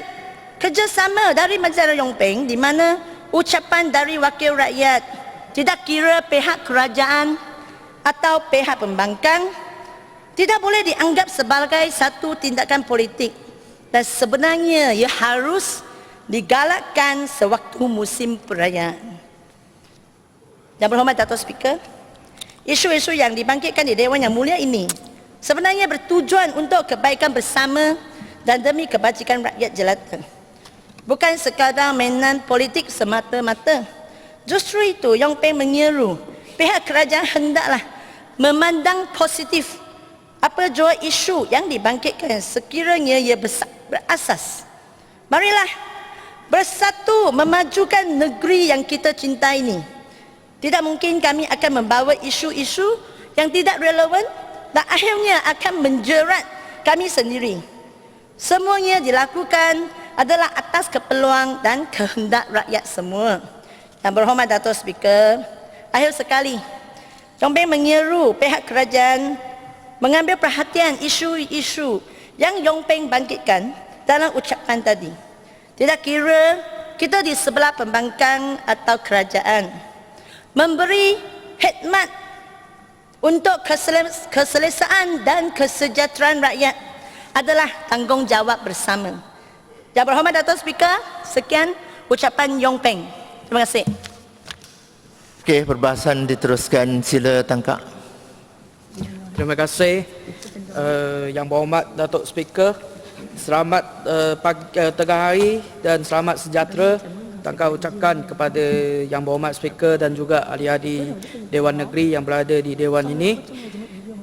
kerjasama dari Majlis Darjah Yong Peng di mana ucapan dari wakil rakyat, tidak kira pihak kerajaan atau pihak pembangkang, tidak boleh dianggap sebagai satu tindakan politik dan sebenarnya ia harus digalakkan sewaktu musim perayaan. Yang berhormat Dato' Speaker, isu-isu yang dibangkitkan di Dewan Yang Mulia ini sebenarnya bertujuan untuk kebaikan bersama dan demi kebajikan rakyat jelata. Bukan sekadar mainan politik semata-mata. Justru itu Yong Peng menyeru pihak kerajaan hendaklah memandang positif apa jua isu yang dibangkitkan sekiranya ia berasas. Marilah bersatu memajukan negeri yang kita cintai ini. Tidak mungkin kami akan membawa isu-isu yang tidak relevan dan akhirnya akan menjerat kami sendiri. Semuanya dilakukan adalah atas keperluan dan kehendak rakyat semua. Yang berhormat Dato' Speaker, akhir sekali, Yong Peng menyeru pihak kerajaan mengambil perhatian isu-isu yang Yong Peng bangkitkan dalam ucapan tadi. Tidak kira kita di sebelah pembangkang atau kerajaan. Memberi khidmat untuk keselesaan dan kesejahteraan rakyat adalah tanggungjawab bersama. Yang berhormat Dato' Speaker, sekian ucapan Yong Peng. Terima kasih. Okey, perbahasan diteruskan. Sila tangkap. Terima kasih Yang Berhormat Dato' Speaker. Selamat tengah hari dan selamat sejahtera. Tangkap ucapkan kepada Yang Berhormat Speaker dan juga ahli-ahli Dewan Negeri yang berada di Dewan ini.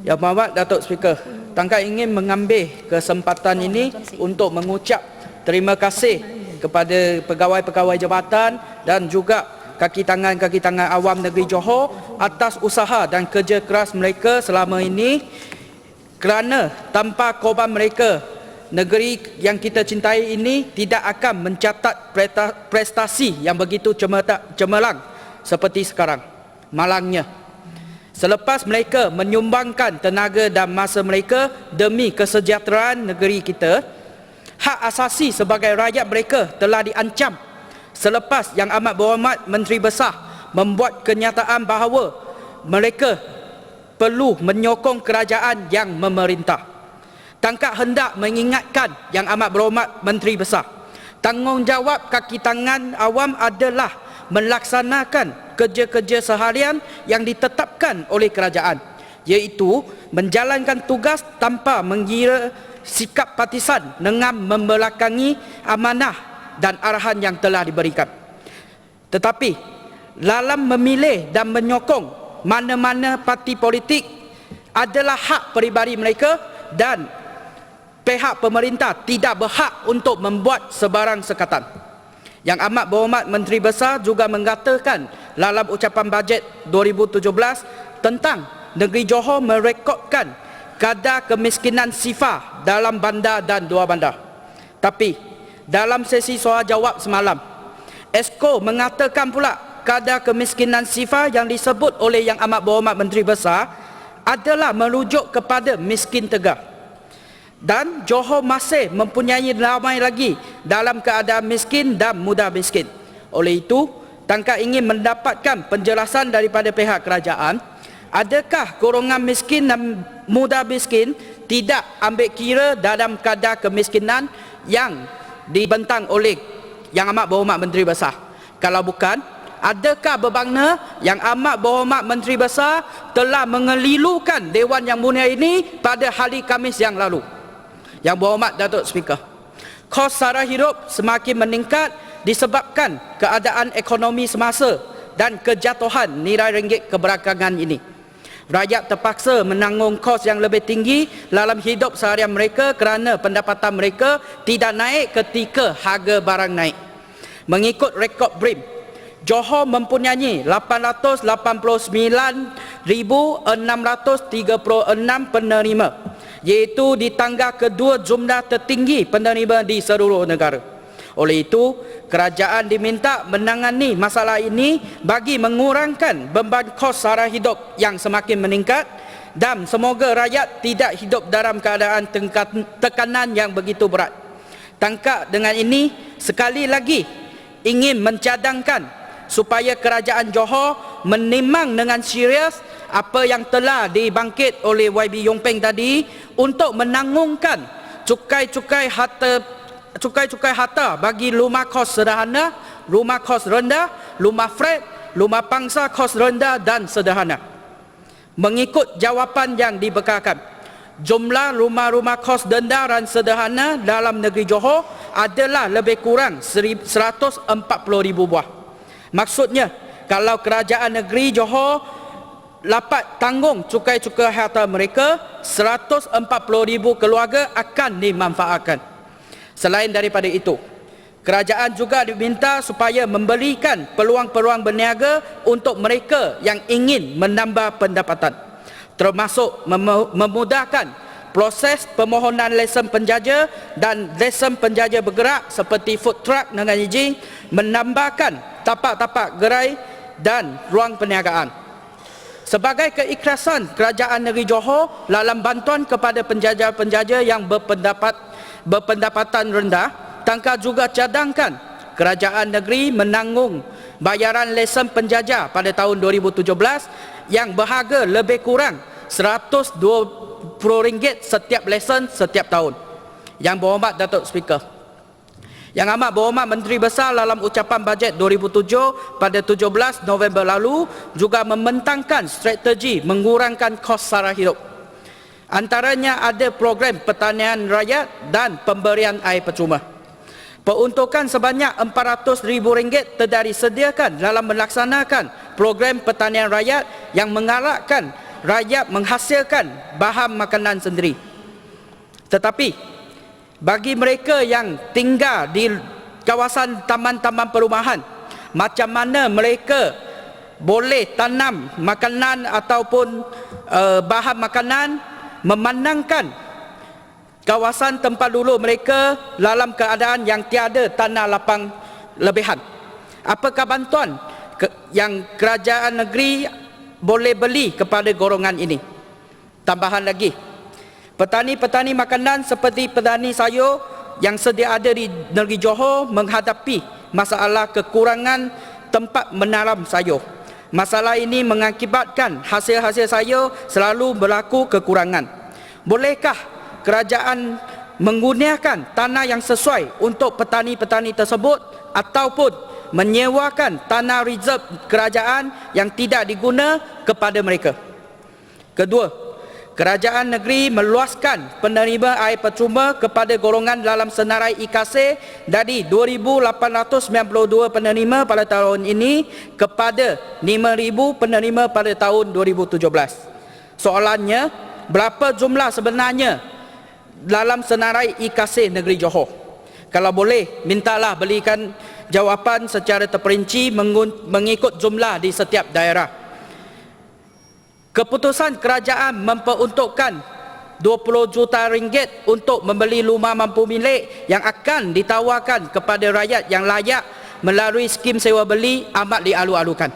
Yang Berhormat Dato' Speaker, tangkap ingin mengambil kesempatan ini untuk mengucap terima kasih kepada pegawai-pegawai jabatan dan juga kaki tangan awam negeri Johor atas usaha dan kerja keras mereka selama ini, kerana tanpa korban mereka, negeri yang kita cintai ini tidak akan mencatat prestasi yang begitu cemerlang seperti sekarang. Malangnya, selepas mereka menyumbangkan tenaga dan masa mereka demi kesejahteraan negeri kita, hak asasi sebagai rakyat mereka telah diancam selepas Yang Amat Berhormat Menteri Besar membuat kenyataan bahawa mereka perlu menyokong kerajaan yang memerintah. Tangkap hendak mengingatkan Yang Amat Berhormat Menteri Besar, tanggungjawab kaki tangan awam adalah melaksanakan kerja-kerja seharian yang ditetapkan oleh kerajaan, iaitu menjalankan tugas tanpa mengira sikap partisan dengan membelakangi amanah dan arahan yang telah diberikan. Tetapi dalam memilih dan menyokong mana-mana parti politik adalah hak peribadi mereka dan pihak pemerintah tidak berhak untuk membuat sebarang sekatan. Yang Amat Berhormat Menteri Besar juga mengatakan dalam ucapan bajet 2017 tentang negeri Johor merekodkan kadar kemiskinan sifar dalam bandar dan luar bandar. Tapi dalam sesi soal jawab semalam, Esko mengatakan pula kadar kemiskinan sifar yang disebut oleh Yang Amat Berhormat Menteri Besar adalah merujuk kepada miskin tegar. Dan Johor masih mempunyai ramai lagi dalam keadaan miskin dan mudah miskin. Oleh itu, tangkap ingin mendapatkan penjelasan daripada pihak kerajaan, adakah golongan miskin dan mudah miskin tidak ambil kira dalam kadar kemiskinan yang dibentang oleh Yang Amat Berhormat Menteri Besar? Kalau bukan, adakah berbangna Yang Amat Berhormat Menteri Besar telah mengelilukan Dewan Yang Mulia ini pada hari Khamis yang lalu? Yang Berhormat Dato' Speaker, kos sara hidup semakin meningkat disebabkan keadaan ekonomi semasa dan kejatuhan nilai ringgit kebelakangan ini. Rakyat terpaksa menanggung kos yang lebih tinggi dalam hidup seharian mereka kerana pendapatan mereka tidak naik ketika harga barang naik. Mengikut rekod BRIM, Johor mempunyai 889,636 penerima, iaitu di tangga kedua jumlah tertinggi penerima di seluruh negara. Oleh itu, kerajaan diminta menangani masalah ini bagi mengurangkan beban kos sara hidup yang semakin meningkat dan semoga rakyat tidak hidup dalam keadaan tekanan yang begitu berat. Tangkap dengan ini, sekali lagi ingin mencadangkan supaya kerajaan Johor menimang dengan serius apa yang telah dibangkit oleh YB Yong Peng tadi untuk menanggungkan cukai-cukai harta bagi rumah kos sederhana, rumah kos rendah, rumah flat, rumah pangsa kos rendah dan sederhana. Mengikut jawapan yang dibekalkan, jumlah rumah-rumah kos rendah dan sederhana dalam negeri Johor adalah lebih kurang 140,000 buah. Maksudnya, kalau kerajaan negeri Johor dapat tanggung cukai-cukai harta mereka, 140,000 keluarga akan dimanfaatkan. Selain daripada itu, kerajaan juga diminta supaya memberikan peluang-peluang berniaga untuk mereka yang ingin menambah pendapatan, termasuk memudahkan proses permohonan lesen penjaja dan lesen penjaja bergerak seperti food truck dengan izin, menambahkan tapak-tapak gerai dan ruang perniagaan. Sebagai keikhlasan kerajaan negeri Johor dalam bantuan kepada penjaja-penjaja yang berpendapatan rendah, Tangka juga cadangkan kerajaan negeri menanggung bayaran lesen penjaja pada tahun 2017 yang berharga lebih kurang RM120 setiap lesen setiap tahun. Yang berhormat Datuk Speaker, Yang Amat Berhormat Menteri Besar dalam ucapan bajet 2007 pada 17 November lalu juga membentangkan strategi mengurangkan kos sara hidup. Antaranya ada program pertanian rakyat dan pemberian air percuma. Peruntukan sebanyak RM400,000 telah disediakan dalam melaksanakan program pertanian rakyat yang mengarahkan rakyat menghasilkan bahan makanan sendiri. Tetapi bagi mereka yang tinggal di kawasan taman-taman perumahan, macam mana mereka boleh tanam makanan ataupun bahan makanan memandangkan kawasan tempat dulu mereka dalam keadaan yang tiada tanah lapang lebihan. Apakah bantuan yang kerajaan negeri boleh beli kepada golongan ini? Tambahan lagi, petani-petani makanan seperti petani sayur yang sedia ada di negeri Johor menghadapi masalah kekurangan tempat menanam sayur. Masalah ini mengakibatkan hasil-hasil sayur selalu berlaku kekurangan. Bolehkah kerajaan menggunakan tanah yang sesuai untuk petani-petani tersebut ataupun menyewakan tanah reserve kerajaan yang tidak diguna kepada mereka? Kedua, kerajaan negeri meluaskan penerima air percuma kepada golongan dalam senarai IKASE dari 2,892 penerima pada tahun ini kepada 5,000 penerima pada tahun 2017. Soalannya, berapa jumlah sebenarnya dalam senarai IKASE negeri Johor? Kalau boleh, mintalah berikan jawapan secara terperinci mengikut jumlah di setiap daerah. Keputusan kerajaan memperuntukkan 20 juta ringgit untuk membeli rumah mampu milik yang akan ditawarkan kepada rakyat yang layak melalui skim sewa beli amat dialu-alukan.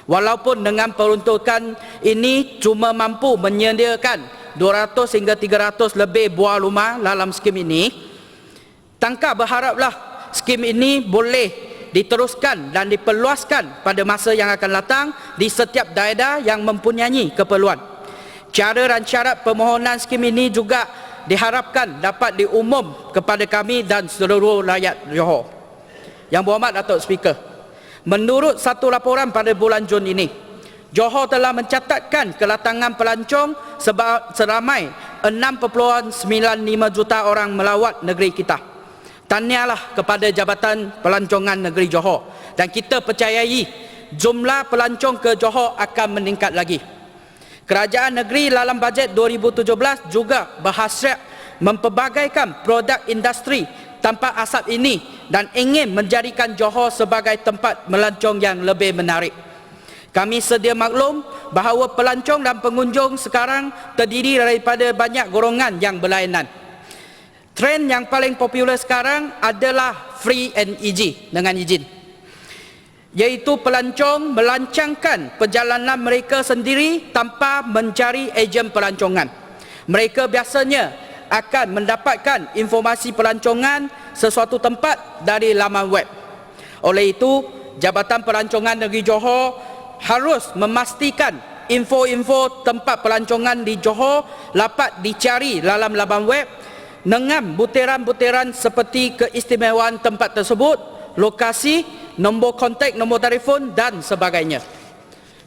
Walaupun dengan peruntukan ini cuma mampu menyediakan 200 hingga 300 lebih buah rumah dalam skim ini, Tangka berharaplah skim ini boleh diteruskan dan diperluaskan pada masa yang akan datang di setiap daerah yang mempunyai keperluan. Cara dan syarat permohonan skim ini juga diharapkan dapat diumum kepada kami dan seluruh rakyat Johor. Yang berhormat Datuk Speaker, menurut satu laporan pada bulan Jun ini, Johor telah mencatatkan kedatangan pelancong seramai 6.95 juta orang melawat negeri kita. Tahniahlah kepada Jabatan Pelancongan Negeri Johor, dan kita percayai jumlah pelancong ke Johor akan meningkat lagi. Kerajaan negeri dalam bajet 2017 juga berhasrat mempelbagaikan produk industri tanpa asap ini dan ingin menjadikan Johor sebagai tempat melancong yang lebih menarik. Kami sedia maklum bahawa pelancong dan pengunjung sekarang terdiri daripada banyak golongan yang berlainan. Trend yang paling popular sekarang adalah free and easy dengan izin, iaitu pelancong melancangkan perjalanan mereka sendiri tanpa mencari ejen pelancongan. Mereka biasanya akan mendapatkan informasi pelancongan sesuatu tempat dari laman web. Oleh itu, Jabatan Pelancongan Negeri Johor harus memastikan info-info tempat pelancongan di Johor dapat dicari dalam laman web dengan butiran-butiran seperti keistimewaan tempat tersebut, lokasi, nombor kontak, nombor telefon dan sebagainya.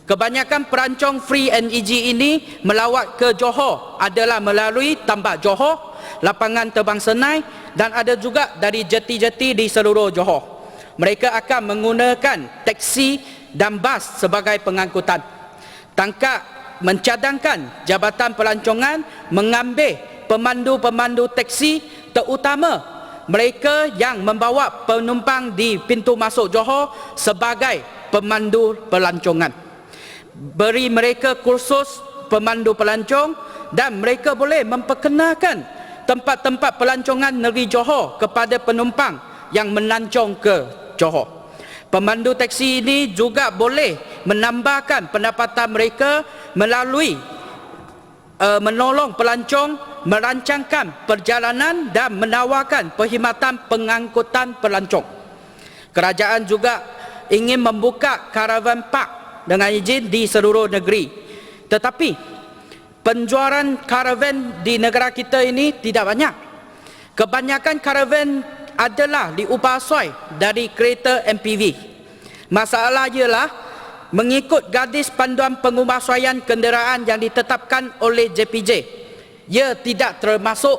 Kebanyakan perancong free and easy ini melawat ke Johor adalah melalui Tambak Johor, lapangan terbang Senai dan ada juga dari jeti-jeti di seluruh Johor. Mereka akan menggunakan teksi dan bas sebagai pengangkutan. Tangkap mencadangkan Jabatan Pelancongan mengambil pemandu-pemandu teksi, terutama mereka yang membawa penumpang di pintu masuk Johor sebagai pemandu pelancongan. Beri mereka kursus pemandu pelancong dan mereka boleh memperkenalkan tempat-tempat pelancongan negeri Johor kepada penumpang yang melancong ke Johor. Pemandu teksi ini juga boleh menambahkan pendapatan mereka melalui menolong pelancong merancangkan perjalanan dan menawarkan perkhidmatan pengangkutan pelancong. Kerajaan juga ingin membuka caravan park dengan izin di seluruh negeri. Tetapi penjualan caravan di negara kita ini tidak banyak. Kebanyakan caravan adalah diupasai dari kereta MPV. Masalah ialah mengikut gadis panduan pengupasuaian kenderaan yang ditetapkan oleh JPJ, ia tidak termasuk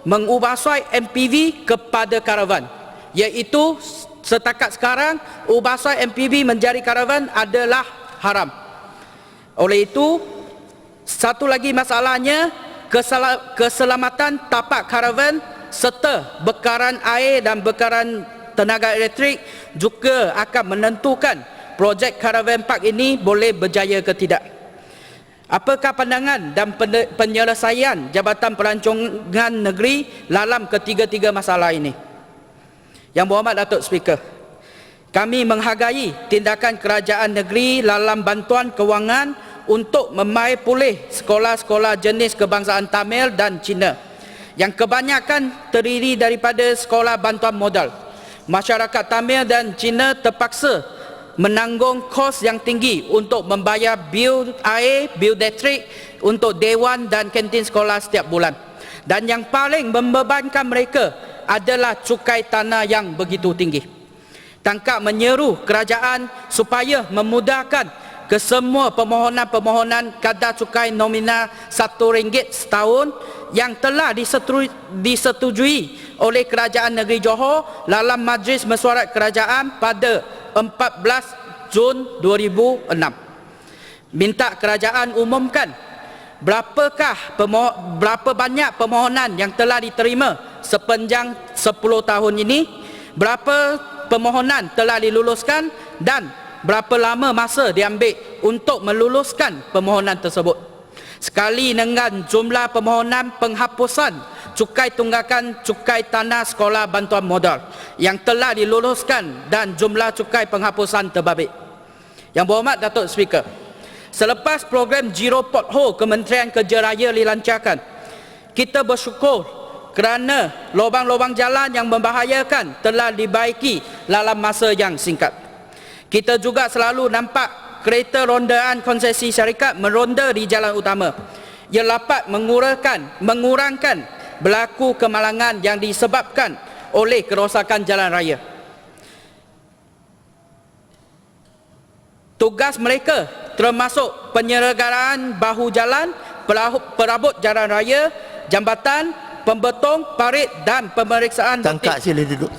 mengubahsuai MPV kepada karavan, iaitu setakat sekarang ubahsuai MPV menjadi karavan adalah haram. Oleh itu, satu lagi masalahnya keselamatan tapak karavan serta bekaran air dan bekaran tenaga elektrik juga akan menentukan projek caravan park ini boleh berjaya ke tidak. Apakah pandangan dan penyelesaian Jabatan Pelancongan Negeri dalam ketiga-tiga masalah ini? Yang Berhormat Datuk Speaker, kami menghargai tindakan kerajaan negeri dalam bantuan kewangan untuk memair pulih sekolah-sekolah jenis kebangsaan Tamil dan Cina yang kebanyakan terdiri daripada sekolah bantuan modal. Masyarakat Tamil dan Cina terpaksa menanggung kos yang tinggi untuk membayar bil air, bil elektrik untuk dewan dan kantin sekolah setiap bulan. Dan yang paling membebankan mereka adalah cukai tanah yang begitu tinggi. Tangkap menyeru kerajaan supaya memudahkan ke semua permohonan-permohonan kadar cukai nominal RM1 setahun yang telah disetujui oleh Kerajaan Negeri Johor dalam Majlis Mesyuarat Kerajaan pada 14 Jun 2006. Minta kerajaan umumkan berapa banyak permohonan yang telah diterima sepanjang 10 tahun ini, berapa permohonan telah diluluskan dan berapa lama masa diambil untuk meluluskan permohonan tersebut. Sekali dengan jumlah permohonan penghapusan cukai tunggakan cukai tanah sekolah bantuan modal yang telah diluluskan dan jumlah cukai penghapusan terbabit. Yang Berhormat Datuk Speaker, selepas program Zero Pothole Kementerian Kerja Raya dilancarkan, kita bersyukur kerana lubang-lubang jalan yang membahayakan telah dibaiki dalam masa yang singkat. Kita juga selalu nampak kereta rondaan konsesi syarikat meronda di jalan utama. Ia dapat mengurangkan berlaku kemalangan yang disebabkan oleh kerosakan jalan raya. Tugas mereka termasuk penyelenggaraan bahu jalan, perabot jalan raya, jambatan, pembetong, parit dan pemeriksaan Tangkap sila duduk.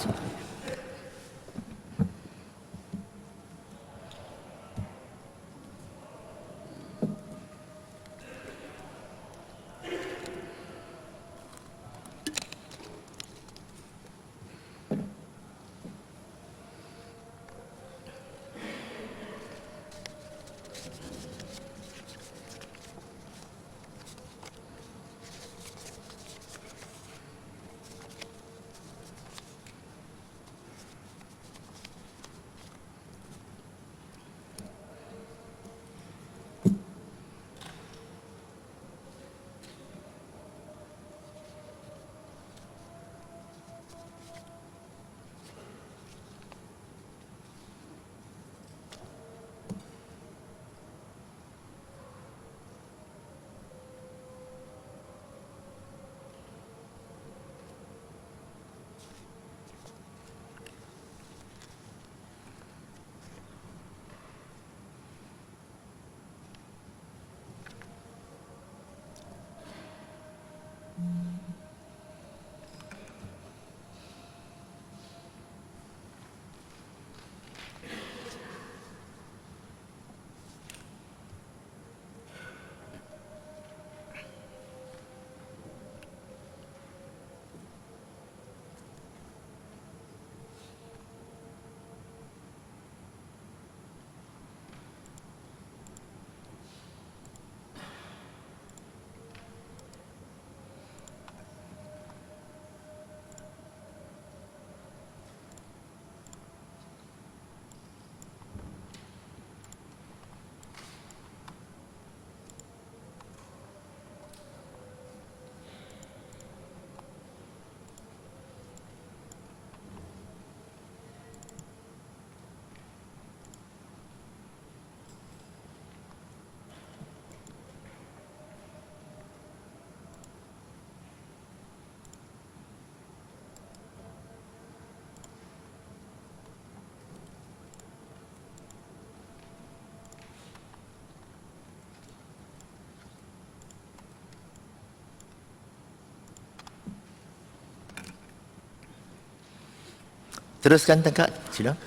Teruskan tangkap, sila.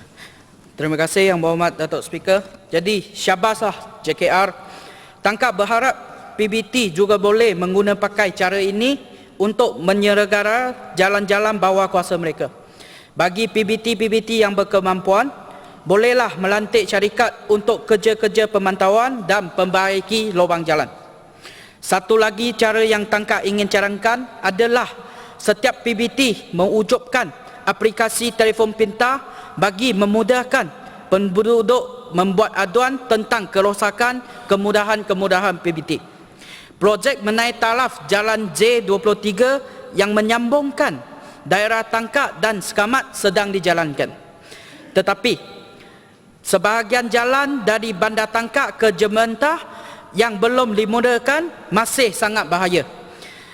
Terima kasih Yang Berhormat Datuk Speaker. Jadi syabaslah JKR. Tangkap berharap PBT juga boleh mengguna pakai cara ini untuk menyelenggara jalan-jalan bawah kuasa mereka. Bagi PBT yang berkemampuan, bolehlah melantik syarikat untuk kerja-kerja pemantauan dan memperbaiki lubang jalan. Satu lagi cara yang tangkap ingin cadangkan adalah setiap PBT mewujudkan aplikasi telefon pintar bagi memudahkan penduduk membuat aduan tentang kerosakan kemudahan PBT. Projek menaik taraf Jalan J23 yang menyambungkan daerah Tangkak dan Sekamat sedang dijalankan. Tetapi sebahagian jalan dari Bandar Tangkak ke Jementah yang belum dimudahkan masih sangat bahaya.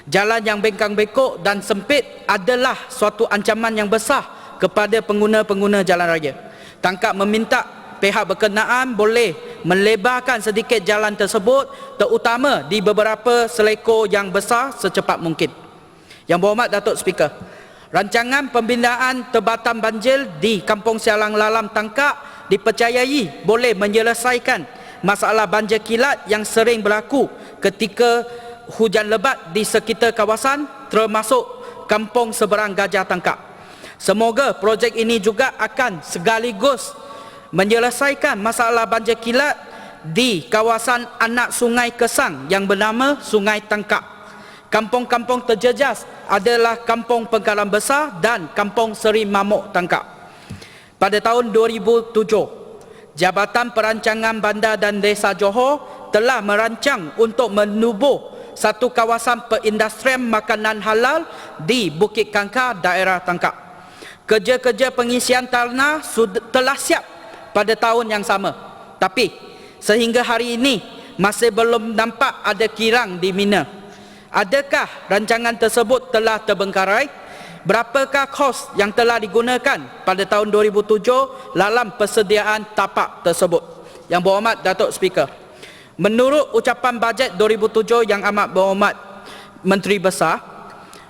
Jalan yang bengkang-bengkok dan sempit adalah suatu ancaman yang besar kepada pengguna-pengguna jalan raya. Tangkap meminta pihak berkenaan boleh melebarkan sedikit jalan tersebut, terutama di beberapa selekor yang besar secepat mungkin. Yang Berhormat Datuk Speaker, rancangan pembinaan Tempatan Banjir di Kampung Sialang Lalam Tangkak dipercayai boleh menyelesaikan masalah banjir kilat yang sering berlaku ketika hujan lebat di sekitar kawasan termasuk kampung seberang Gajah Tangkak. Semoga projek ini juga akan sekaligus menyelesaikan masalah banjir kilat di kawasan anak Sungai Kesang yang bernama Sungai Tangkak. Kampung-kampung terjejas adalah Kampung Pengkalan Besar dan Kampung Seri Mamuk Tangkak. Pada tahun 2007, Jabatan Perancangan Bandar dan Desa Johor telah merancang untuk menubuh satu kawasan perindustrian makanan halal di Bukit Kangkar, daerah Tangkak. Kerja-kerja pengisian tanah telah siap pada tahun yang sama. Tapi sehingga hari ini masih belum nampak ada kirang di Mina. Adakah rancangan tersebut telah terbengkalai? Berapakah kos yang telah digunakan pada tahun 2007 dalam persediaan tapak tersebut? Yang Berhormat Datuk Speaker, menurut ucapan bajet 2007 yang amat berhormat Menteri Besar,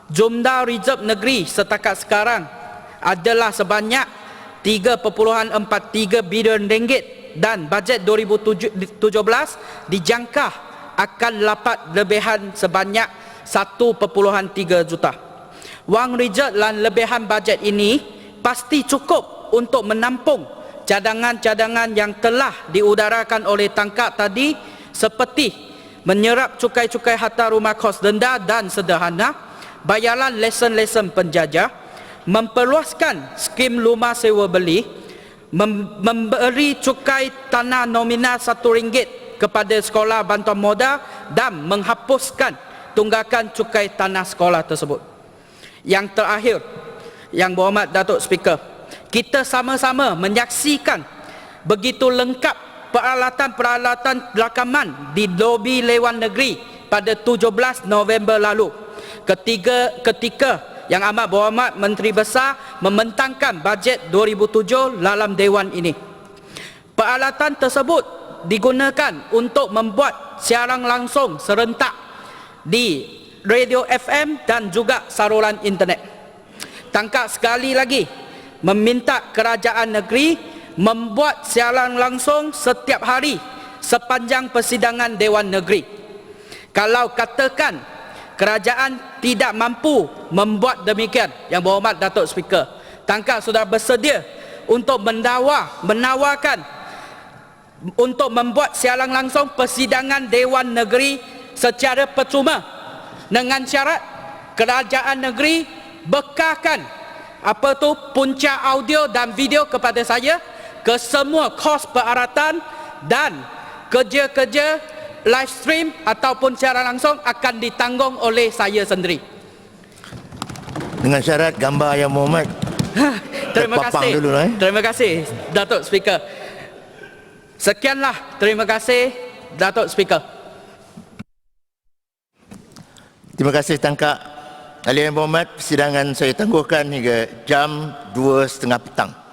jumlah reserve negeri setakat sekarang adalah sebanyak 3.43 bilion ringgit dan bajet 2017 dijangka akan dapat lebihan sebanyak 1.3 juta. Wang reserve dan lebihan bajet ini pasti cukup untuk menampung cadangan-cadangan yang telah diudarakan oleh Tangkak tadi, seperti menyerap cukai-cukai harta rumah kos denda dan sederhana, bayaran lesen-lesen penjajah, memperluaskan skim rumah sewa beli, memberi cukai tanah nominal RM1 kepada sekolah bantuan modal dan menghapuskan tunggakan cukai tanah sekolah tersebut. Yang terakhir, Yang Berhormat Datuk Speaker, kita sama-sama menyaksikan begitu lengkap peralatan-peralatan rakaman di lobi Dewan Negeri pada 17 November lalu ketika Yang Amat Berhormat Menteri Besar membentangkan bajet 2007 dalam Dewan ini. Peralatan tersebut digunakan untuk membuat siaran langsung serentak di radio FM dan juga saluran internet. Tangkak sekali lagi meminta kerajaan negeri membuat siaran langsung setiap hari sepanjang persidangan Dewan Negeri. Kalau katakan kerajaan tidak mampu membuat demikian, Yang Berhormat Datuk Speaker, Tangkak sudah bersedia untuk menawarkan untuk membuat siaran langsung persidangan Dewan Negeri secara percuma dengan syarat kerajaan negeri bekalkan punca audio dan video kepada saya ke semua kos peralatan dan kerja-kerja live stream ataupun siaran langsung akan ditanggung oleh saya sendiri. Dengan syarat gambar Yang Berhormat Terima kasih. Dulu, Terima kasih Datuk Speaker. Sekianlah, terima kasih Datuk Speaker. Terima kasih Tangkak. Ahli Yang Berhormat, persidangan saya tangguhkan hingga jam 2.30 petang.